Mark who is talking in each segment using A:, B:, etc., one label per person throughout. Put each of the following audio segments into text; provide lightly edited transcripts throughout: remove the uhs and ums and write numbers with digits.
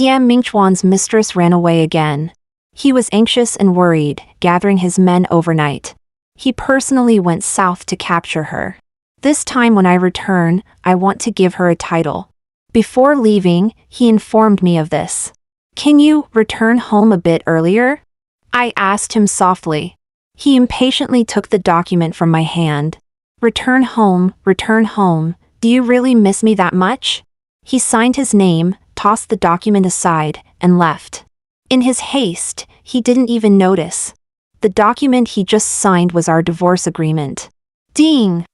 A: Siam Mingchuan's mistress ran away again. He was anxious and worried, gathering his men overnight. He personally went south to capture her. This time when I return, I want to give her a title. Before leaving, he informed me of this. Can you return home a bit earlier? I asked him softly. He impatiently took the document from my hand. Return home, do you really miss me that much? He signed his name, tossed the document aside, and left. In his haste, he didn't even notice. The document he just signed was our divorce agreement. Ding!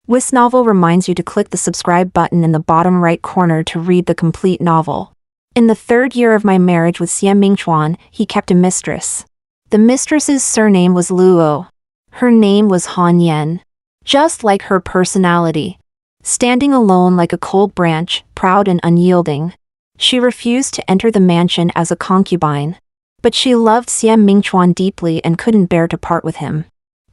A: webnovel reminds you to click the subscribe button in the bottom right corner to read the complete novel. In the 3rd year of my marriage with Siam Mingchuan, he kept a mistress. The mistress's surname was Luo. Her name was Han Yen. Just like her personality. Standing alone like a cold branch, proud and unyielding. She refused to enter the mansion as a concubine. But she loved Siam Mingchuan deeply and couldn't bear to part with him.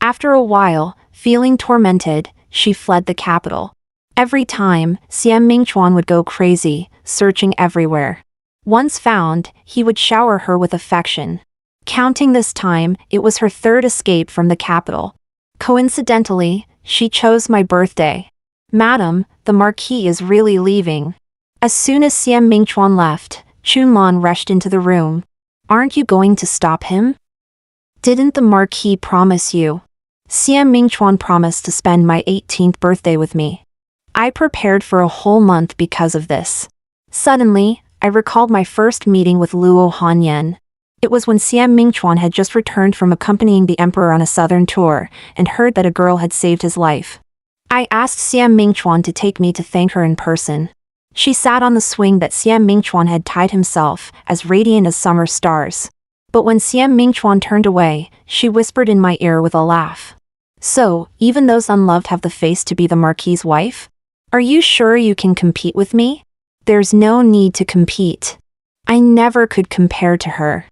A: After a while, feeling tormented, she fled the capital. Every time, Siam Mingchuan would go crazy, searching everywhere. Once found, he would shower her with affection. Counting this time, it was her 3rd escape from the capital. Coincidentally, she chose my birthday. Madam, the Marquis is really leaving. As soon as Siam Mingchuan left, Chunlan rushed into the room. Aren't you going to stop him? Didn't the Marquis promise you? Siam Mingchuan promised to spend my 18th birthday with me. I prepared for a whole month because of this. Suddenly, I recalled my first meeting with Luo Hanyan. It was when Siam Mingchuan had just returned from accompanying the emperor on a southern tour, and heard that a girl had saved his life. I asked Siam Mingchuan to take me to thank her in person. She sat on the swing that Siam Mingchuan had tied himself, as radiant as summer stars. But when Siam Mingchuan turned away, she whispered in my ear with a laugh. So, even those unloved have the face to be the Marquis's wife? Are you sure you can compete with me? There's no need to compete. I never could compare to her.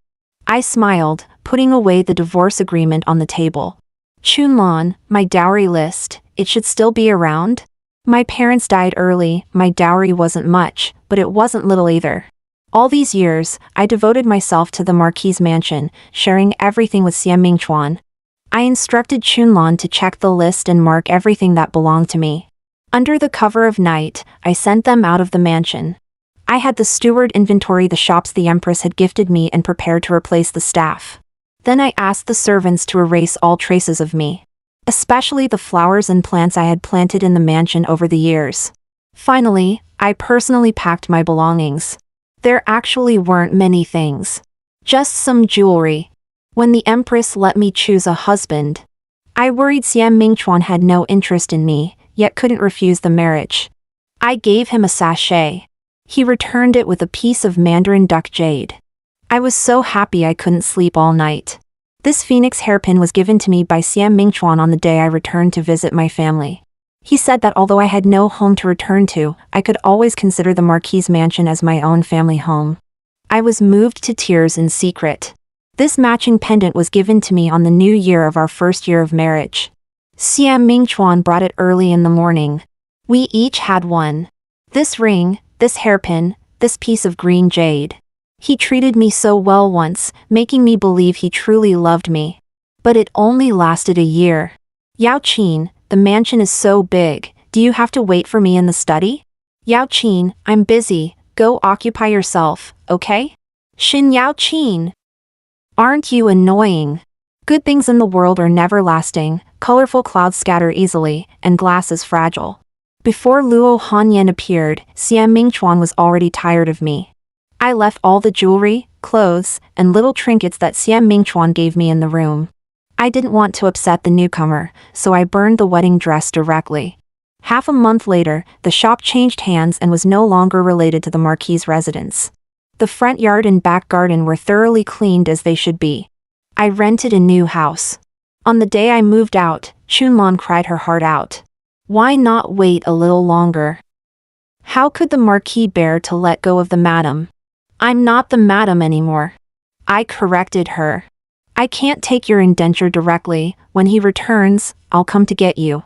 A: I smiled, putting away the divorce agreement on the table. Chunlan, my dowry list, it should still be around? My parents died early, my dowry wasn't much, but it wasn't little either. All these years, I devoted myself to the Marquis's mansion, sharing everything with Siam Mingchuan. I instructed Chunlan to check the list and mark everything that belonged to me. Under the cover of night, I sent them out of the mansion. I had the steward inventory the shops the Empress had gifted me and prepared to replace the staff. Then I asked the servants to erase all traces of me, especially the flowers and plants I had planted in the mansion over the years. Finally, I personally packed my belongings. There actually weren't many things. Just some jewelry. When the Empress let me choose a husband, I worried Siam Mingchuan had no interest in me, yet couldn't refuse the marriage. I gave him a sachet. He returned it with a piece of Mandarin duck jade. I was so happy I couldn't sleep all night. This phoenix hairpin was given to me by Siam Mingchuan on the day I returned to visit my family. He said that although I had no home to return to, I could always consider the Marquis's mansion as my own family home. I was moved to tears in secret. This matching pendant was given to me on the new year of our 1st year of marriage. Siam Mingchuan brought it early in the morning. We each had one. This ring, this hairpin, this piece of green jade. He treated me so well once, making me believe he truly loved me. But it only lasted a year. Yao Qin, the mansion is so big, do you have to wait for me in the study? Yao Qin, I'm busy, go occupy yourself, okay? Shin Yao Qin. Aren't you annoying? Good things in the world are never lasting, colorful clouds scatter easily, and glass is fragile. Before Luo Hanyan appeared, Siam Mingchuan was already tired of me. I left all the jewelry, clothes, and little trinkets that Siam Mingchuan gave me in the room. I didn't want to upset the newcomer, so I burned the wedding dress directly. Half a month later, the shop changed hands and was no longer related to the Marquis's residence. The front yard and back garden were thoroughly cleaned as they should be. I rented a new house. On the day I moved out, Chunlan cried her heart out. Why not wait a little longer? How could the Marquis bear to let go of the madam? I'm not the madam anymore. I corrected her. I can't take your indenture directly. When he returns, I'll come to get you.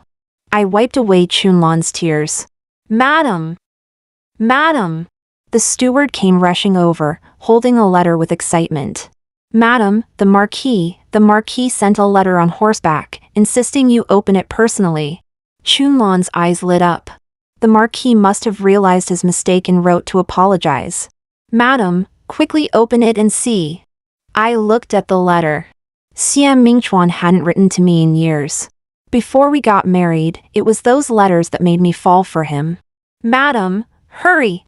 A: I wiped away Chunlan's tears. Madam! Madam! The steward came rushing over, holding a letter with excitement. Madam, the Marquis sent a letter on horseback, insisting you open it personally. Chunlan's eyes lit up. The Marquis must have realized his mistake and wrote to apologize. Madam, quickly open it and see. I looked at the letter. Xian Mingchuan hadn't written to me in years. Before we got married, it was those letters that made me fall for him. Madam, hurry!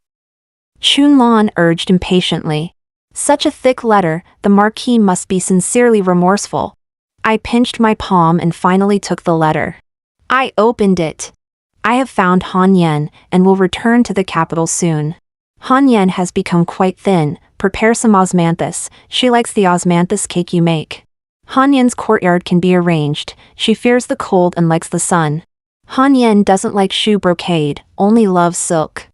A: Chunlan urged impatiently. Such a thick letter, the Marquis must be sincerely remorseful. I pinched my palm and finally took the letter. I opened it. I have found Han Yen and will return to the capital soon. Han Yen has become quite thin. Prepare some osmanthus. She likes the osmanthus cake you make. Han Yen's courtyard can be arranged. She fears the cold and likes the sun. Han Yen doesn't like shoe brocade, only loves silk.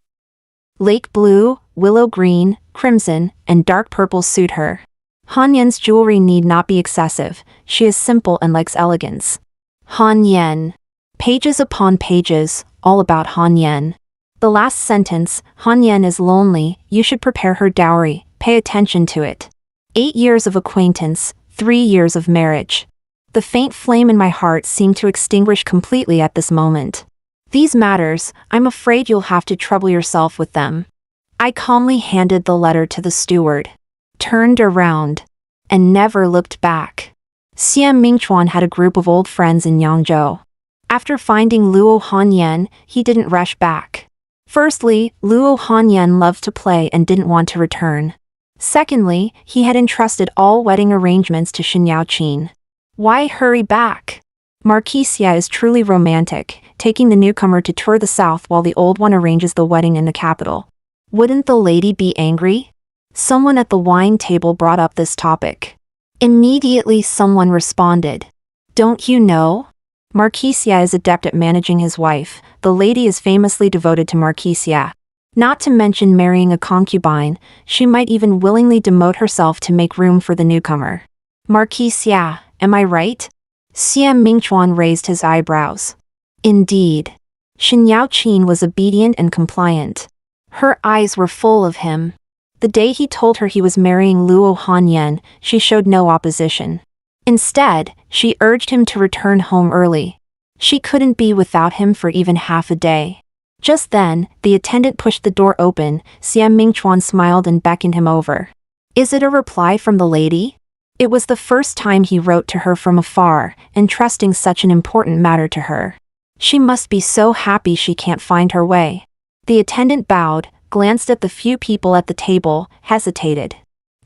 A: Lake blue, willow green, crimson, and dark purple suit her. Han Yen's jewelry need not be excessive. She is simple and likes elegance. Han Yen. Pages upon pages, all about Han Yen. The last sentence, Han Yen is lonely, you should prepare her dowry, pay attention to it. 8 years of acquaintance, 3 years of marriage. The faint flame in my heart seemed to extinguish completely at this moment. These matters, I'm afraid you'll have to trouble yourself with them. I calmly handed the letter to the steward, turned around, and never looked back. Xian Mingchuan had a group of old friends in Yangzhou. After finding Luo Hanyan, he didn't rush back. Firstly, Luo Hanyan loved to play and didn't want to return. Secondly, he had entrusted all wedding arrangements to Shen Yaoqin. Why hurry back? Marquis Xia is truly romantic, taking the newcomer to tour the south while the old one arranges the wedding in the capital. Wouldn't the lady be angry? Someone at the wine table brought up this topic. Immediately someone responded. Don't you know? Marquis Xia is adept at managing his wife. The lady is famously devoted to Marquis Xia. Not to mention marrying a concubine, she might even willingly demote herself to make room for the newcomer. Marquis Xia, am I right? Xian Mingchuan raised his eyebrows. Indeed. Shen Yaoqin was obedient and compliant. Her eyes were full of him. The day he told her he was marrying Luo Hanyan, she showed no opposition. Instead, she urged him to return home early. She couldn't be without him for even half a day. Just then, the attendant pushed the door open. Xian Mingchuan smiled and beckoned him over. Is it a reply from the lady? It was the first time he wrote to her from afar, entrusting such an important matter to her. She must be so happy she can't find her way. The attendant bowed, glanced at the few people at the table, hesitated.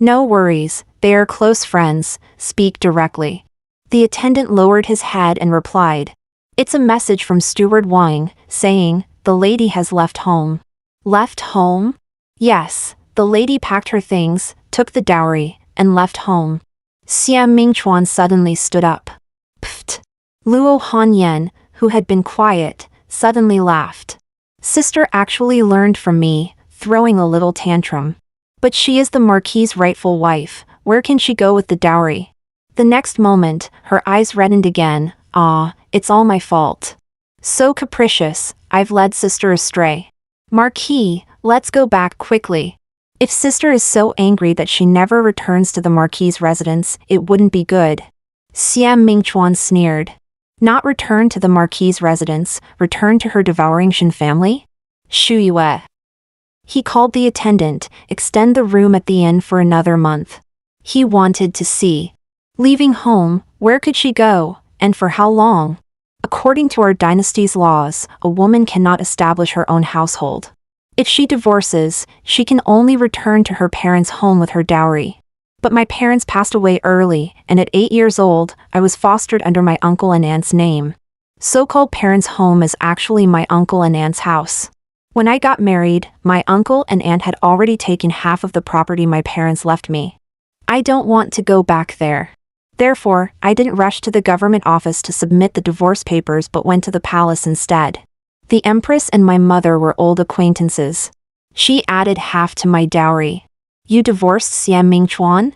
A: No worries, they are close friends, speak directly. The attendant lowered his head and replied. It's a message from Steward Wang, saying, the lady has left home. Left home? Yes, the lady packed her things, took the dowry, and left home. Xian Mingchuan suddenly stood up. Pfft. Luo Hanyan, who had been quiet, suddenly laughed. Sister actually learned from me, throwing a little tantrum. But she is the Marquis's rightful wife, where can she go with the dowry? The next moment, her eyes reddened again. Ah, it's all my fault. So capricious, I've led sister astray. Marquis, let's go back quickly. If sister is so angry that she never returns to the Marquis's residence, it wouldn't be good. Xian Mingchuan sneered. Not return to the Marquis's residence, return to her devouring Shen family? Shu Yue. He called the attendant, extend the room at the inn for another month. He wanted to see. Leaving home, where could she go, and for how long? According to our dynasty's laws, a woman cannot establish her own household. If she divorces, she can only return to her parents' home with her dowry. But my parents passed away early, and at 8 years old, I was fostered under my uncle and aunt's name. So-called parents' home is actually my uncle and aunt's house. When I got married, my uncle and aunt had already taken half of the property my parents left me. I don't want to go back there. Therefore, I didn't rush to the government office to submit the divorce papers but went to the palace instead. The Empress and my mother were old acquaintances. She added half to my dowry. You divorced Xian Mingchuan?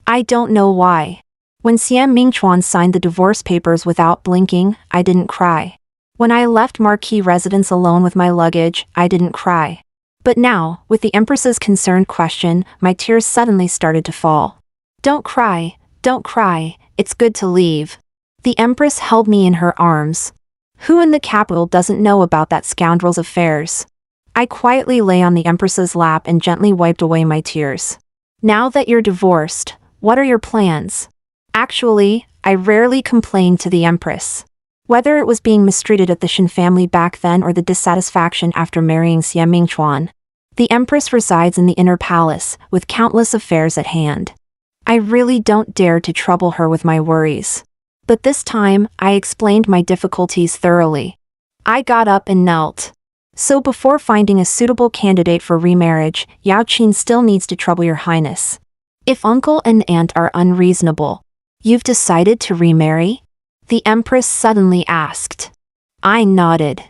A: I don't know why. When Xian Mingchuan signed the divorce papers without blinking, I didn't cry. When I left Marquis residence alone with my luggage, I didn't cry. But now, with the Empress's concerned question, my tears suddenly started to fall. Don't cry, it's good to leave. The Empress held me in her arms. Who in the capital doesn't know about that scoundrel's affairs? I quietly lay on the Empress's lap and gently wiped away my tears. Now that you're divorced, what are your plans? Actually, I rarely complained to the Empress. Whether it was being mistreated at the Shin family back then or the dissatisfaction after marrying Xie Mingchuan, the Empress resides in the inner palace, with countless affairs at hand. I really don't dare to trouble her with my worries. But this time, I explained my difficulties thoroughly. I got up and knelt. So before finding a suitable candidate for remarriage, Yao Qin still needs to trouble your highness. If uncle and aunt are unreasonable, you've decided to remarry? The Empress suddenly asked. I nodded.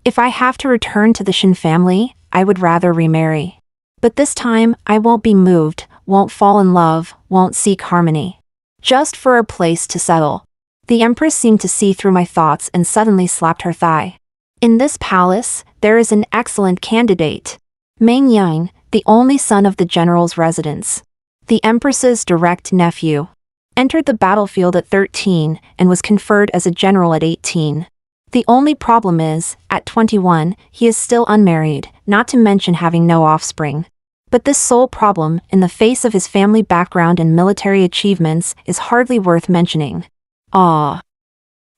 A: If I have to return to the Shin family, I would rather remarry. But this time, I won't be moved, won't fall in love, won't seek harmony. Just for a place to settle. The Empress seemed to see through my thoughts and suddenly slapped her thigh. In this palace, there is an excellent candidate. Meng Yang, the only son of the general's residence. The Empress's direct nephew. Entered the battlefield at 13 and was conferred as a general at 18. The only problem is, at 21, he is still unmarried, not to mention having no offspring. But this sole problem, in the face of his family background and military achievements, is hardly worth mentioning. Ah.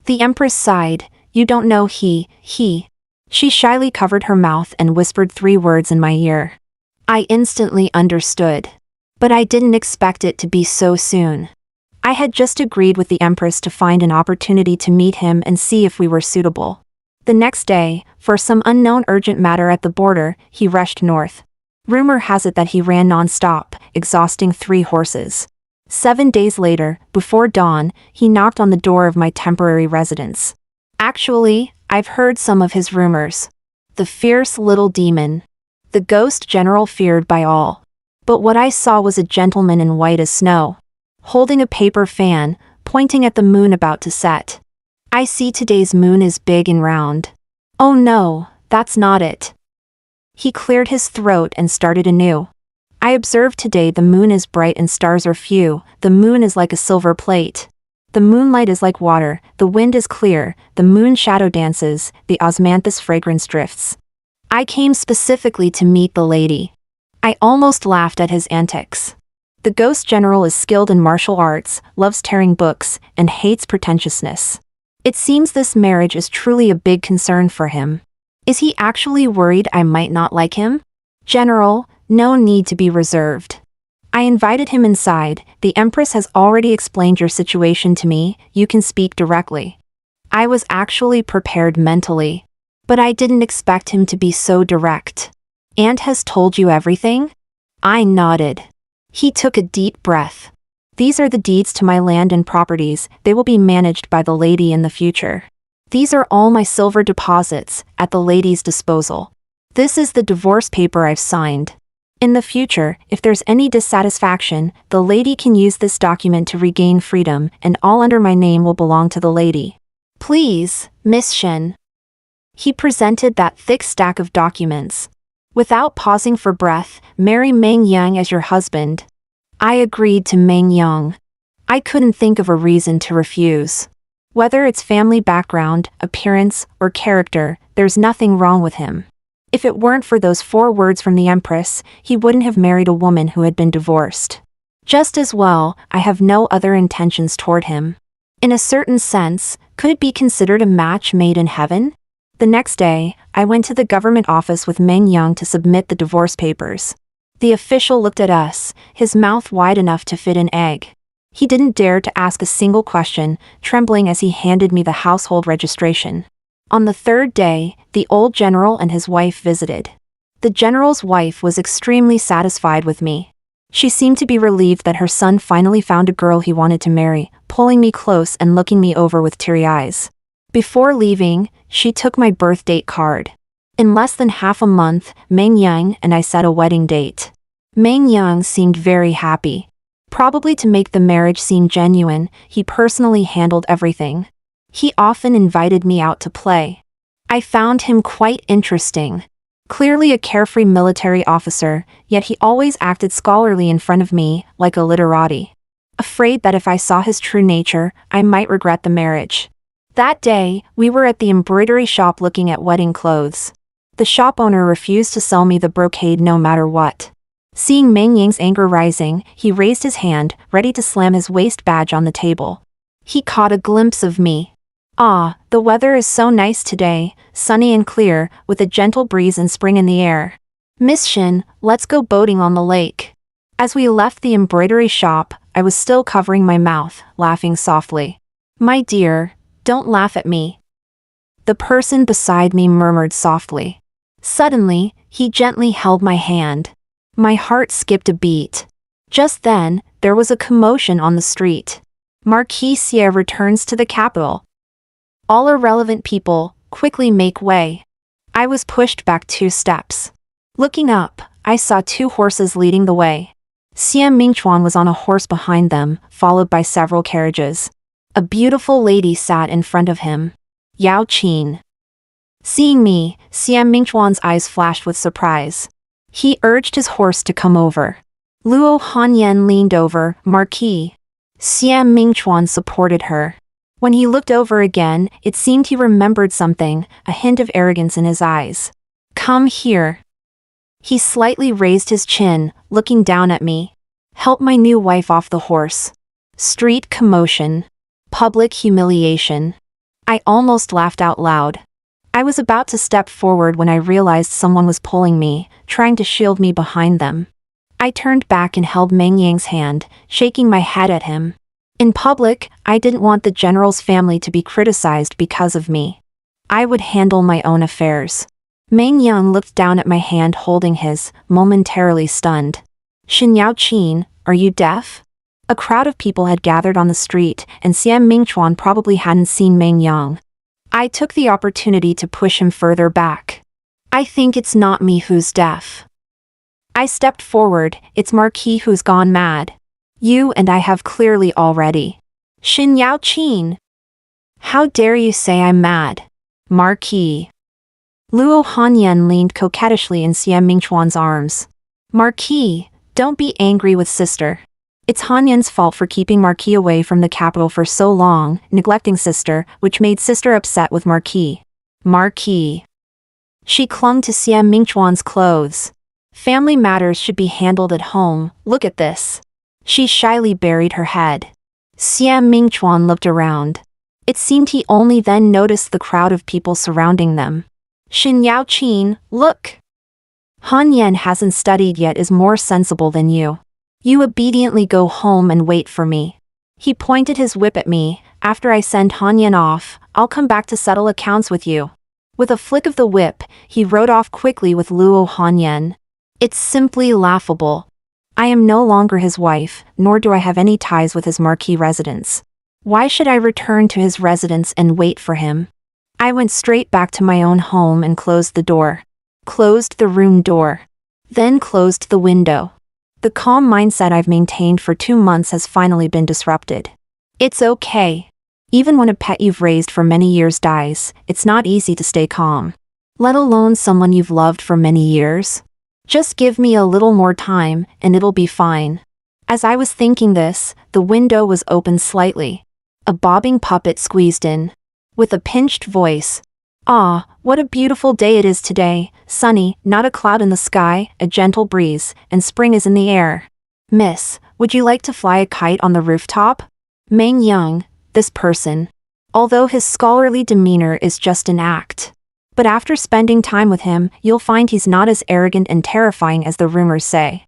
A: The Empress sighed. You don't know he. She shyly covered her mouth and whispered 3 words in my ear. I instantly understood. But I didn't expect it to be so soon. I had just agreed with the Empress to find an opportunity to meet him and see if we were suitable. The next day, for some unknown urgent matter at the border, he rushed north. Rumor has it that he ran non-stop, exhausting 3 horses. 7 days later, before dawn, he knocked on the door of my temporary residence. Actually, I've heard some of his rumors. The fierce little demon. The ghost general feared by all. But what I saw was a gentleman in white as snow, holding a paper fan, pointing at the moon about to set. I see today's moon is big and round. Oh no, that's not it. He cleared his throat and started anew. I observed today the moon is bright and stars are few, the moon is like a silver plate. The moonlight is like water, the wind is clear, the moon shadow dances, the osmanthus fragrance drifts. I came specifically to meet the lady. I almost laughed at his antics. The ghost general is skilled in martial arts, loves tearing books, and hates pretentiousness. It seems this marriage is truly a big concern for him. Is he actually worried I might not like him? General, no need to be reserved. I invited him inside. The Empress has already explained your situation to me, you can speak directly. I was actually prepared mentally. But I didn't expect him to be so direct. Aunt has told you everything? I nodded. He took a deep breath. These are the deeds to my land and properties, they will be managed by the lady in the future. These are all my silver deposits, at the lady's disposal. This is the divorce paper I've signed. In the future, if there's any dissatisfaction, the lady can use this document to regain freedom, and all under my name will belong to the lady. Please, Miss Shen. He presented that thick stack of documents. Without pausing for breath, marry Meng Yang as your husband. I agreed to Meng Yang. I couldn't think of a reason to refuse. Whether it's family background, appearance, or character, there's nothing wrong with him. If it weren't for those 4 words from the Empress, he wouldn't have married a woman who had been divorced. Just as well, I have no other intentions toward him. In a certain sense, could it be considered a match made in heaven? The next day, I went to the government office with Meng Yang to submit the divorce papers. The official looked at us, his mouth wide enough to fit an egg. He didn't dare to ask a single question, trembling as he handed me the household registration. On the 3rd day, the old general and his wife visited. The general's wife was extremely satisfied with me. She seemed to be relieved that her son finally found a girl he wanted to marry, pulling me close and looking me over with teary eyes. Before leaving, she took my birth date card. In less than half a month, Meng Yang and I set a wedding date. Meng Yang seemed very happy. Probably to make the marriage seem genuine, he personally handled everything. He often invited me out to play. I found him quite interesting. Clearly a carefree military officer, yet he always acted scholarly in front of me, like a literati. Afraid that if I saw his true nature, I might regret the marriage. That day, we were at the embroidery shop looking at wedding clothes. The shop owner refused to sell me the brocade no matter what. Seeing Meng Yang's anger rising, he raised his hand, ready to slam his waist badge on the table. He caught a glimpse of me. Ah, the weather is so nice today, sunny and clear, with a gentle breeze and spring in the air. Miss Shin, let's go boating on the lake. As we left the embroidery shop, I was still covering my mouth, laughing softly. My dear, don't laugh at me. The person beside me murmured softly. Suddenly, he gently held my hand. My heart skipped a beat. Just then, there was a commotion on the street. Marquis Xie returns to the capital. All irrelevant people, quickly make way. I was pushed back 2 steps. Looking up, I saw 2 horses leading the way. Xie Mingchuan was on a horse behind them, followed by several carriages. A beautiful lady sat in front of him. Yao Qin. Seeing me, Xie Mingchuan's eyes flashed with surprise. He urged his horse to come over. Luo Hanyan leaned over. Marquis. Xie Mingchuan supported her. When he looked over again, it seemed he remembered something, a hint of arrogance in his eyes. Come here. He slightly raised his chin, looking down at me. Help my new wife off the horse. Street commotion. Public humiliation. I almost laughed out loud. I was about to step forward when I realized someone was pulling me, trying to shield me behind them. I turned back and held Meng Yang's hand, shaking my head at him. In public, I didn't want the general's family to be criticized because of me. I would handle my own affairs. Meng Yang looked down at my hand holding his, momentarily stunned. Xin Yao Qin, are you deaf? A crowd of people had gathered on the street, and Xie Mingchuan probably hadn't seen Meng Yang. I took the opportunity to push him further back. I think it's not me who's deaf. I stepped forward. It's Marquis who's gone mad. You and I have clearly already. Xin Yao Qin. How dare you say I'm mad? Marquis. Luo Hanyan leaned coquettishly in Xie Mingchuan's arms. Marquis, don't be angry with sister. It's Hanyan's fault for keeping Marquis away from the capital for so long, neglecting sister, which made sister upset with Marquis. Marquis. She clung to Xie Mingchuan's clothes. Family matters should be handled at home, look at this. She shyly buried her head. Xie Mingchuan looked around. It seemed he only then noticed the crowd of people surrounding them. Xin Yao Qin, look. Han Yan hasn't studied yet, is more sensible than you. You obediently go home and wait for me. He pointed his whip at me. After I send Han Yan off, I'll come back to settle accounts with you. With a flick of the whip, he rode off quickly with Luo Hanyan. It's simply laughable. I am no longer his wife, nor do I have any ties with his marquis residence. Why should I return to his residence and wait for him? I went straight back to my own home and closed the door. Closed the room door. Then closed the window. The calm mindset I've maintained for 2 months has finally been disrupted. It's okay. Even when a pet you've raised for many years dies, it's not easy to stay calm. Let alone someone you've loved for many years. Just give me a little more time, and it'll be fine. As I was thinking this, the window was opened slightly. A bobbing puppet squeezed in. With a pinched voice. Ah, what a beautiful day it is today, sunny, not a cloud in the sky, a gentle breeze, and spring is in the air. Miss, would you like to fly a kite on the rooftop? Meng Yang, this person. Although his scholarly demeanor is just an act. But after spending time with him, you'll find he's not as arrogant and terrifying as the rumors say.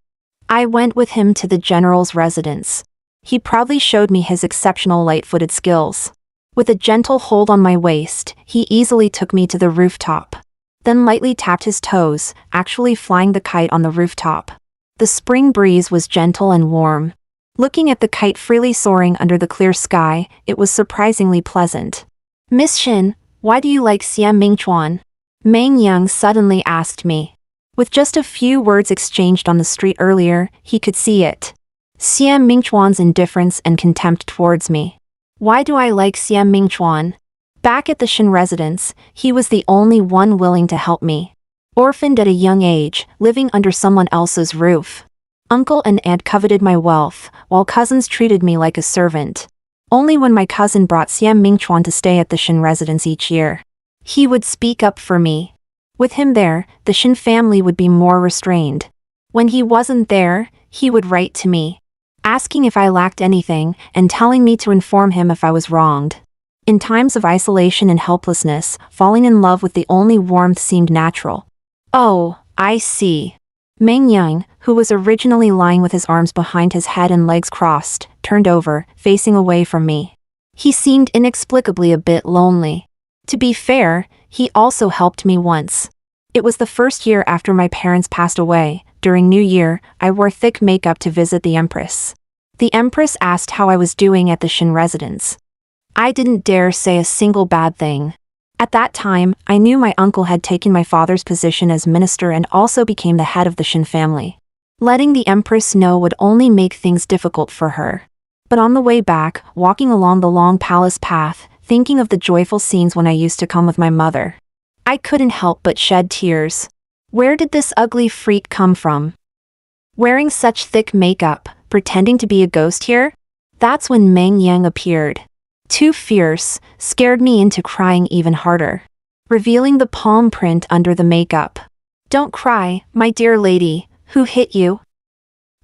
A: I went with him to the general's residence. He proudly showed me his exceptional light-footed skills. With a gentle hold on my waist, he easily took me to the rooftop. Then lightly tapped his toes, actually flying the kite on the rooftop. The spring breeze was gentle and warm. Looking at the kite freely soaring under the clear sky, it was surprisingly pleasant. Miss Shin, why do you like Xie Mingchuan? Meng Yang suddenly asked me. With just a few words exchanged on the street earlier, he could see it. Xie Mingchuan's indifference and contempt towards me. Why do I like Xie Mingchuan? Back at the Shin residence, he was the only one willing to help me. Orphaned at a young age, living under someone else's roof. Uncle and aunt coveted my wealth, while cousins treated me like a servant. Only when my cousin brought Xian Mingchuan to stay at the Shin residence each year, he would speak up for me. With him there, the Shin family would be more restrained. When he wasn't there, he would write to me, asking if I lacked anything and telling me to inform him if I was wronged. In times of isolation and helplessness, falling in love with the only warmth seemed natural. Oh, I see. Meng Yang, who was originally lying with his arms behind his head and legs crossed, turned over, facing away from me. He seemed inexplicably a bit lonely. To be fair, he also helped me once. It was the first year after my parents passed away. During New Year, I wore thick makeup to visit the Empress. The Empress asked how I was doing at the Shin residence. I didn't dare say a single bad thing. At that time, I knew my uncle had taken my father's position as minister and also became the head of the Shin family. Letting the Empress know would only make things difficult for her. But on the way back, walking along the long palace path, thinking of the joyful scenes when I used to come with my mother, I couldn't help but shed tears. Where did this ugly freak come from? Wearing such thick makeup, pretending to be a ghost here? That's when Meng Yang appeared. Too fierce, scared me into crying even harder, revealing the palm print under the makeup. Don't cry, my dear lady. Who hit you?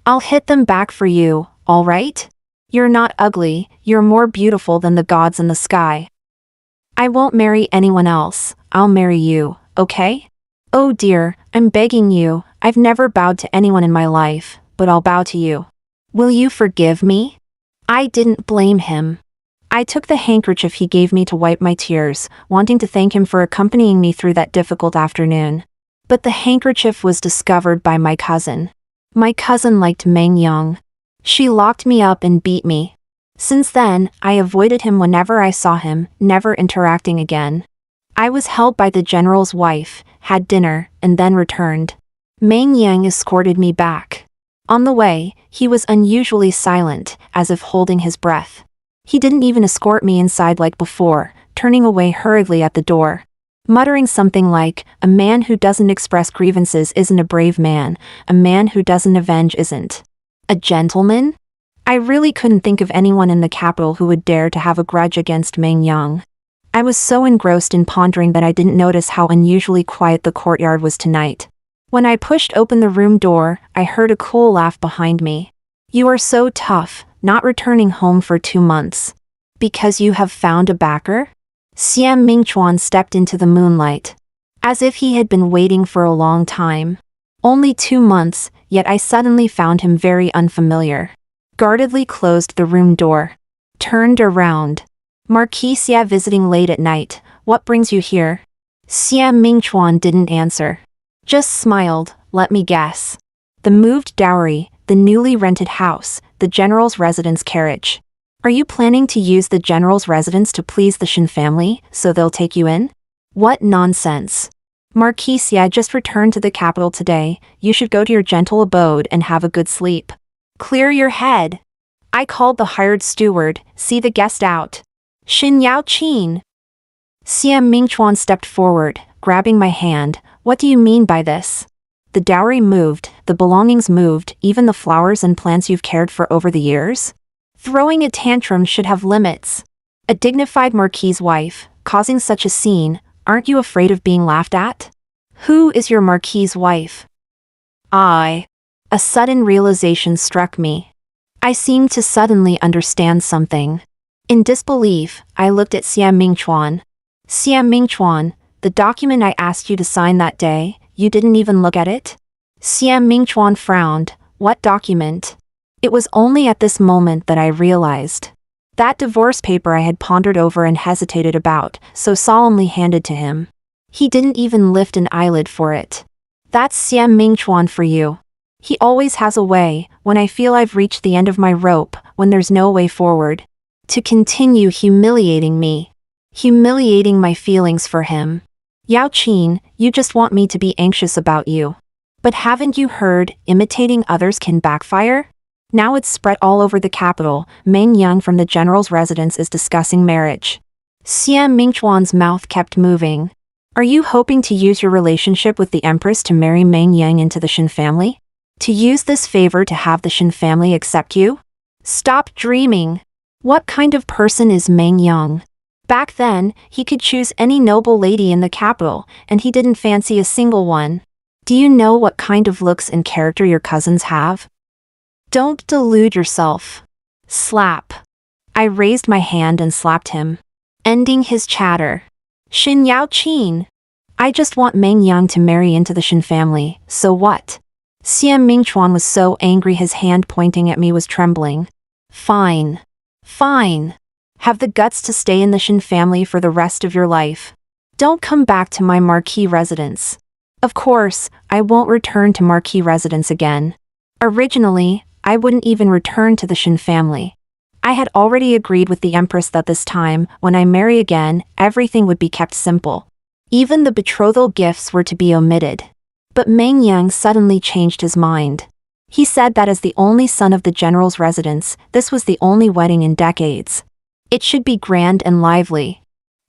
A: I'll hit them back for you, all right? You're not ugly, you're more beautiful than the gods in the sky. I won't marry anyone else, I'll marry you, okay? Oh dear, I'm begging you, I've never bowed to anyone in my life, but I'll bow to you. Will you forgive me? I didn't blame him. I took the handkerchief he gave me to wipe my tears, wanting to thank him for accompanying me through that difficult afternoon. But the handkerchief was discovered by my cousin. My cousin liked Meng Yang. She locked me up and beat me. Since then, I avoided him whenever I saw him, never interacting again. I was held by the general's wife, had dinner, and then returned. Meng Yang escorted me back. On the way, he was unusually silent, as if holding his breath. He didn't even escort me inside like before, turning away hurriedly at the door, muttering something like, "A man who doesn't express grievances isn't a brave man, a man who doesn't avenge isn't a gentleman." I really couldn't think of anyone in the capital who would dare to have a grudge against Meng Yang. I was so engrossed in pondering that I didn't notice how unusually quiet the courtyard was tonight. When I pushed open the room door, I heard a cool laugh behind me. "You are so tough, not returning home for 2 months. Because you have found a backer?" Xian Mingchuan stepped into the moonlight, as if he had been waiting for a long time. Only 2 months, yet I suddenly found him very unfamiliar. Guardedly closed the room door. Turned around. "Marquis Xia visiting late at night, what brings you here?" Xian Mingchuan didn't answer. Just smiled, "Let me guess. The moved dowry, the newly rented house, the general's residence carriage. Are you planning to use the general's residence to please the Shin family, so they'll take you in? What nonsense. Marquis Xia just returned to the capital today, you should go to your gentle abode and have a good sleep. Clear your head." I called the hired steward, "See the guest out." "Shin Yao Qin." Xian Mingchuan stepped forward, grabbing my hand, "What do you mean by this?" "The dowry moved, the belongings moved, even the flowers and plants you've cared for over the years? Throwing a tantrum should have limits. A dignified marquis's wife, causing such a scene, aren't you afraid of being laughed at? Who is your marquis's wife?" A sudden realization struck me. I seemed to suddenly understand something. In disbelief, I looked at Xian Mingchuan. "Xian Mingchuan, the document I asked you to sign that day, you didn't even look at it?" Xian Mingchuan frowned. "What document?" It was only at this moment that I realized. That divorce paper I had pondered over and hesitated about, so solemnly handed to him. He didn't even lift an eyelid for it. That's Xian Mingchuan for you. He always has a way, when I feel I've reached the end of my rope, when there's no way forward, to continue humiliating me. Humiliating my feelings for him. Yao Qin, you just want me to be anxious about you. But haven't you heard, imitating others can backfire? Now it's spread all over the capital, Meng Yang from the general's residence is discussing marriage. Xian Mingchuan's mouth kept moving. Are you hoping to use your relationship with the Empress to marry Meng Yang into the Shin family? To use this favor to have the Shin family accept you? Stop dreaming. What kind of person is Meng Yang? Back then, he could choose any noble lady in the capital, and he didn't fancy a single one. Do you know what kind of looks and character your cousins have? Don't delude yourself. Slap. I raised my hand and slapped him, ending his chatter. Shin Yao Qin. I just want Meng Yang to marry into the Shin family, so what? Xian Mingchuan was so angry his hand pointing at me was trembling. Fine. Fine. Have the guts to stay in the Shin family for the rest of your life. Don't come back to my marquee residence. Of course, I won't return to marquee residence again. Originally, I wouldn't even return to the Shin family. I had already agreed with the Empress that this time, when I marry again, everything would be kept simple. Even the betrothal gifts were to be omitted. But Meng Yang suddenly changed his mind. He said that as the only son of the general's residence, this was the only wedding in decades. It should be grand and lively.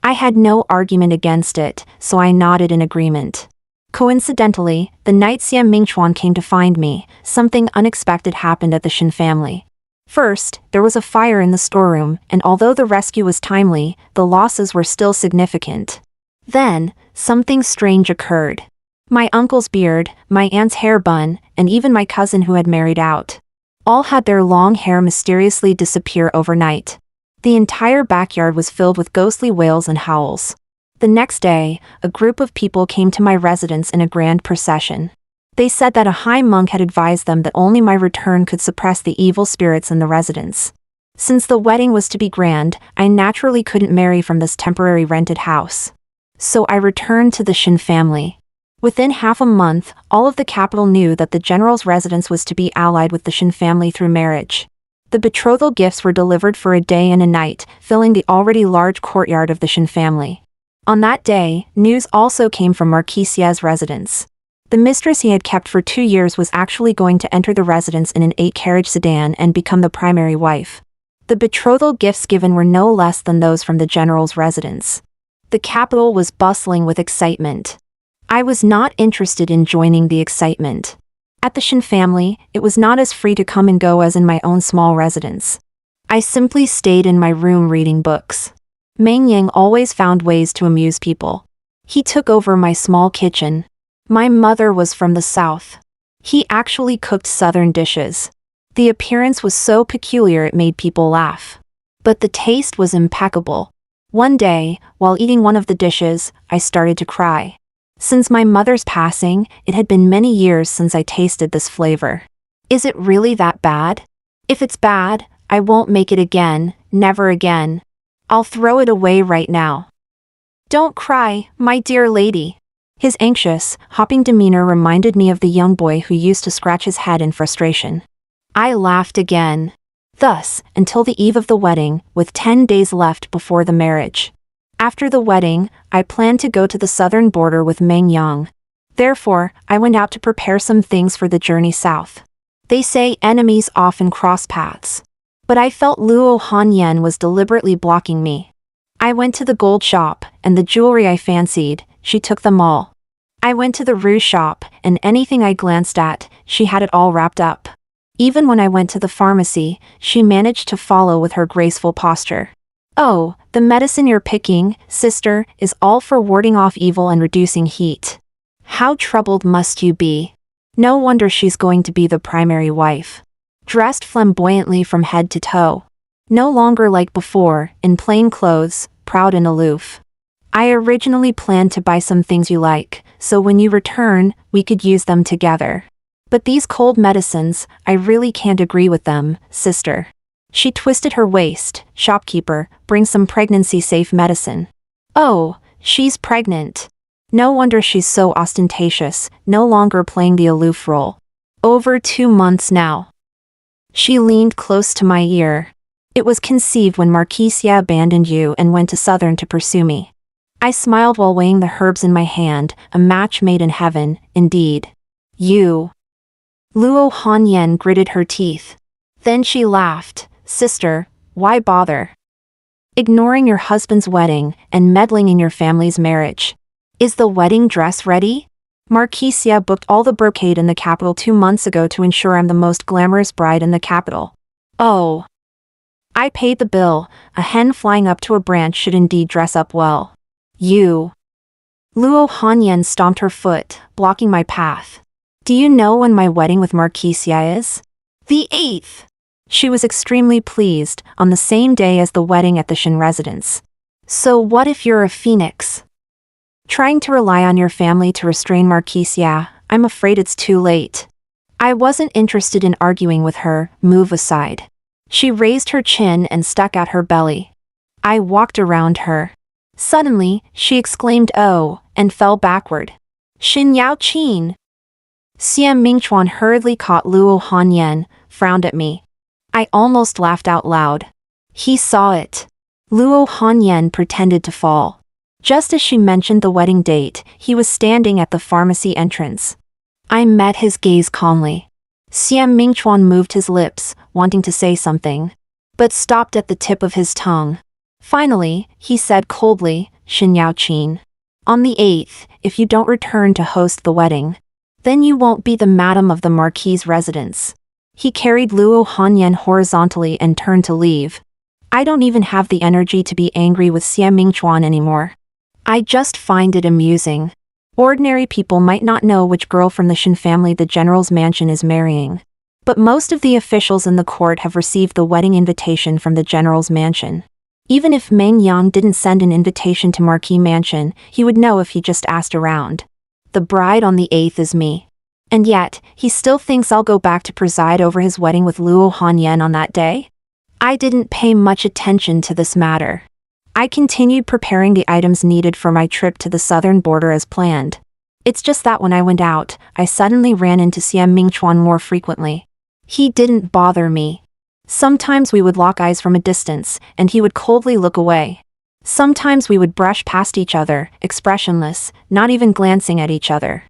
A: I had no argument against it, so I nodded in agreement. Coincidentally, the night Xian Mingchuan came to find me, something unexpected happened at the Shin family. First, there was a fire in the storeroom, and although the rescue was timely, the losses were still significant. Then, something strange occurred. My uncle's beard, my aunt's hair bun, and even my cousin who had married out. All had their long hair mysteriously disappear overnight. The entire backyard was filled with ghostly wails and howls. The next day, a group of people came to my residence in a grand procession. They said that a high monk had advised them that only my return could suppress the evil spirits in the residence. Since the wedding was to be grand, I naturally couldn't marry from this temporary rented house. So I returned to the Shin family. Within half a month, all of the capital knew that the general's residence was to be allied with the Shin family through marriage. The betrothal gifts were delivered for a day and a night, filling the already large courtyard of the Shin family. On that day, news also came from Marquis Xie's residence. The mistress he had kept for 2 years was actually going to enter the residence in an 8-carriage sedan and become the primary wife. The betrothal gifts given were no less than those from the general's residence. The capital was bustling with excitement. I was not interested in joining the excitement. At the Shin family, it was not as free to come and go as in my own small residence. I simply stayed in my room reading books. Meng Yang always found ways to amuse people. He took over my small kitchen. My mother was from the south. He actually cooked southern dishes. The appearance was so peculiar it made people laugh. But the taste was impeccable. One day, while eating one of the dishes, I started to cry. Since my mother's passing, it had been many years since I tasted this flavor. Is it really that bad? If it's bad, I won't make it again, never again. I'll throw it away right now. Don't cry, my dear lady. His anxious, hopping demeanor reminded me of the young boy who used to scratch his head in frustration. I laughed again. Thus, until the eve of the wedding, with 10 days left before the marriage. After the wedding, I planned to go to the southern border with Meng Yang. Therefore, I went out to prepare some things for the journey south. They say enemies often cross paths. But I felt Luo Hanyan was deliberately blocking me. I went to the gold shop, and the jewelry I fancied, she took them all. I went to the rouge shop, and anything I glanced at, she had it all wrapped up. Even when I went to the pharmacy, she managed to follow with her graceful posture. Oh, the medicine you're picking, sister, is all for warding off evil and reducing heat. How troubled must you be? No wonder she's going to be the primary wife. Dressed flamboyantly from head to toe. No longer like before, in plain clothes, proud and aloof. I originally planned to buy some things you like, so when you return, we could use them together. But these cold medicines, I really can't agree with them, sister. She twisted her waist. Shopkeeper, bring some pregnancy-safe medicine. Oh, she's pregnant. No wonder she's so ostentatious, no longer playing the aloof role. Over 2 months now. She leaned close to my ear. It was conceived when Marquis Xie abandoned you and went to Southern to pursue me. I smiled while weighing the herbs in my hand, a match made in heaven, indeed. You. Luo Hanyan gritted her teeth. Then she laughed. Sister, why bother? Ignoring your husband's wedding and meddling in your family's marriage. Is the wedding dress ready? Marquisia booked all the brocade in the capital 2 months ago to ensure I'm the most glamorous bride in the capital. Oh. I paid the bill. A hen flying up to a branch should indeed dress up well. You. Luo Hanyan stomped her foot, blocking my path. Do you know when my wedding with Marquisia is? The 8th. She was extremely pleased, on the same day as the wedding at the Shin residence. So what if you're a phoenix? Trying to rely on your family to restrain Marquisia, I'm afraid it's too late. I wasn't interested in arguing with her. Move aside. She raised her chin and stuck out her belly. I walked around her. Suddenly, she exclaimed oh, and fell backward. Xin Yao Qin. Xian Mingchuan hurriedly caught Luo Hanyan, frowned at me. I almost laughed out loud. He saw it. Luo Hanyan pretended to fall. Just as she mentioned the wedding date, he was standing at the pharmacy entrance. I met his gaze calmly. Xian Mingchuan moved his lips, wanting to say something, but stopped at the tip of his tongue. Finally, he said coldly, Xin Yao Qin. On the 8th, if you don't return to host the wedding, then you won't be the madam of the Marquis' residence. He carried Luo Hanyan horizontally and turned to leave. I don't even have the energy to be angry with Xian Mingchuan anymore. I just find it amusing. Ordinary people might not know which girl from the Shin family the general's mansion is marrying. But most of the officials in the court have received the wedding invitation from the general's mansion. Even if Meng Yang didn't send an invitation to Marquis Mansion, he would know if he just asked around. The bride on the 8th is me. And yet, he still thinks I'll go back to preside over his wedding with Luo Hanyan on that day? I didn't pay much attention to this matter. I continued preparing the items needed for my trip to the southern border as planned. It's just that when I went out, I suddenly ran into Xian Mingchuan more frequently. He didn't bother me. Sometimes we would lock eyes from a distance, and he would coldly look away. Sometimes we would brush past each other, expressionless, not even glancing at each other.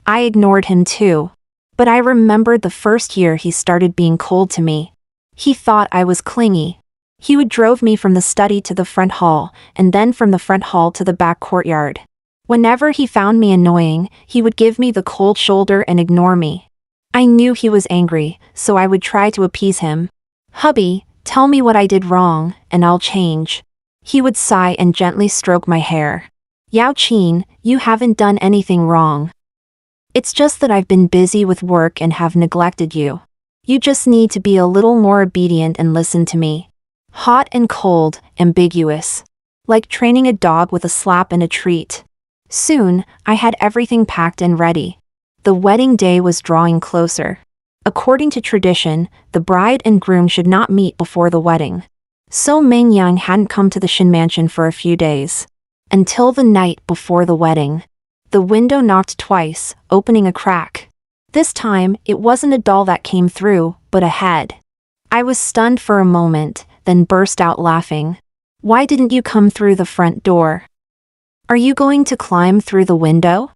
A: I ignored him too. But I remembered the first year he started being cold to me. He thought I was clingy. He would drove me from the study to the front hall, and then from the front hall to the back courtyard. Whenever he found me annoying, he would give me the cold shoulder and ignore me. I knew he was angry, so I would try to appease him. Hubby, tell me what I did wrong, and I'll change. He would sigh and gently stroke my hair. Yao Qin, you haven't done anything wrong. It's just that I've been busy with work and have neglected you. You just need to be a little more obedient and listen to me. Hot and cold, ambiguous. Like training a dog with a slap and a treat. Soon, I had everything packed and ready. The wedding day was drawing closer. According to tradition, the bride and groom should not meet before the wedding. So Meng Yang hadn't come to the Shin mansion for a few days. Until the night before the wedding. The window knocked twice, opening a crack. This time, it wasn't a doll that came through, but a head. I was stunned for a moment, then burst out laughing. Why didn't you come through the front door? Are you going to climb through the window?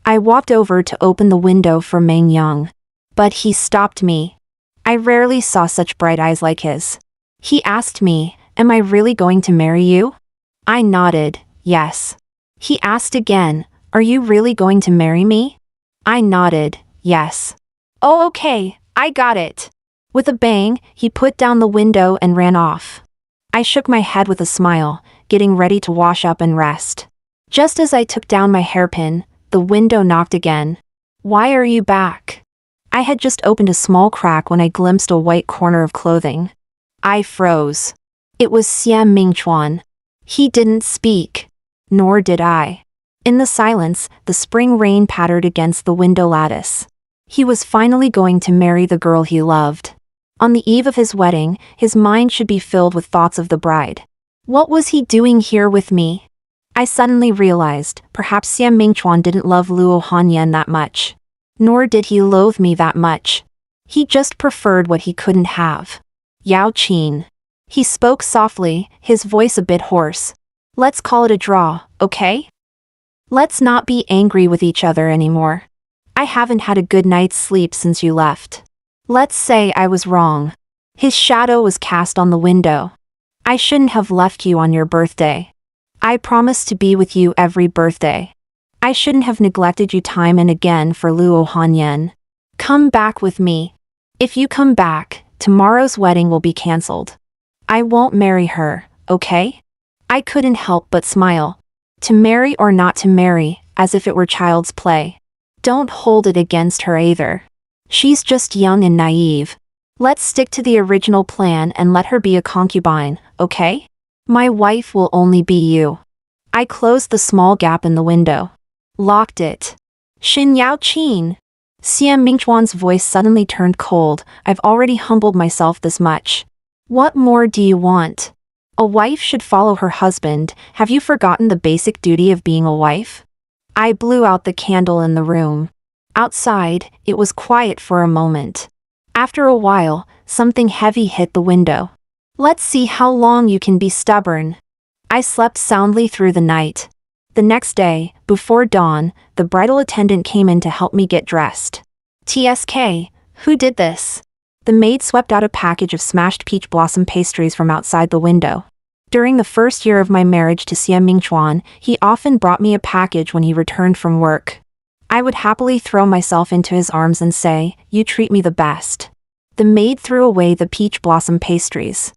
A: I walked over to open the window for Meng Yang. But he stopped me. I rarely saw such bright eyes like his. He asked me, am I really going to marry you? I nodded, yes. He asked again, are you really going to marry me? I nodded, yes. Oh okay, I got it. With a bang, he put down the window and ran off. I shook my head with a smile, getting ready to wash up and rest. Just as I took down my hairpin, the window knocked again. Why are you back? I had just opened a small crack when I glimpsed a white corner of clothing. I froze. It was Xian Mingchuan. He didn't speak. Nor did I. In the silence, the spring rain pattered against the window lattice. He was finally going to marry the girl he loved. On the eve of his wedding, his mind should be filled with thoughts of the bride. What was he doing here with me? I suddenly realized, perhaps Xian Mingchuan didn't love Luo Hanyan that much. Nor did he loathe me that much. He just preferred what he couldn't have. Yao Qin. He spoke softly, his voice a bit hoarse. Let's call it a draw, okay? Let's not be angry with each other anymore. I haven't had a good night's sleep since you left. Let's say I was wrong. His shadow was cast on the window. I shouldn't have left you on your birthday. I promised to be with you every birthday. I shouldn't have neglected you time and again for Luo Hanyan. Come back with me. If you come back, tomorrow's wedding will be cancelled. I won't marry her, okay? I couldn't help but smile. To marry or not to marry, as if it were child's play. Don't hold it against her either. She's just young and naive. Let's stick to the original plan and let her be a concubine, okay? My wife will only be you. I closed the small gap in the window. Locked it. Xin Yao Qin. Xian Mingchuan's voice suddenly turned cold. I've already humbled myself this much. What more do you want? A wife should follow her husband. Have you forgotten the basic duty of being a wife? I blew out the candle in the room. Outside, it was quiet for a moment. After a while, something heavy hit the window. Let's see how long you can be stubborn. I slept soundly through the night. The next day, before dawn, the bridal attendant came in to help me get dressed. TSK, who did this? The maid swept out a package of smashed peach blossom pastries from outside the window. During the first year of my marriage to Xia Mingchuan, he often brought me a package when he returned from work. I would happily throw myself into his arms and say, "You treat me the best." The maid threw away the peach blossom pastries.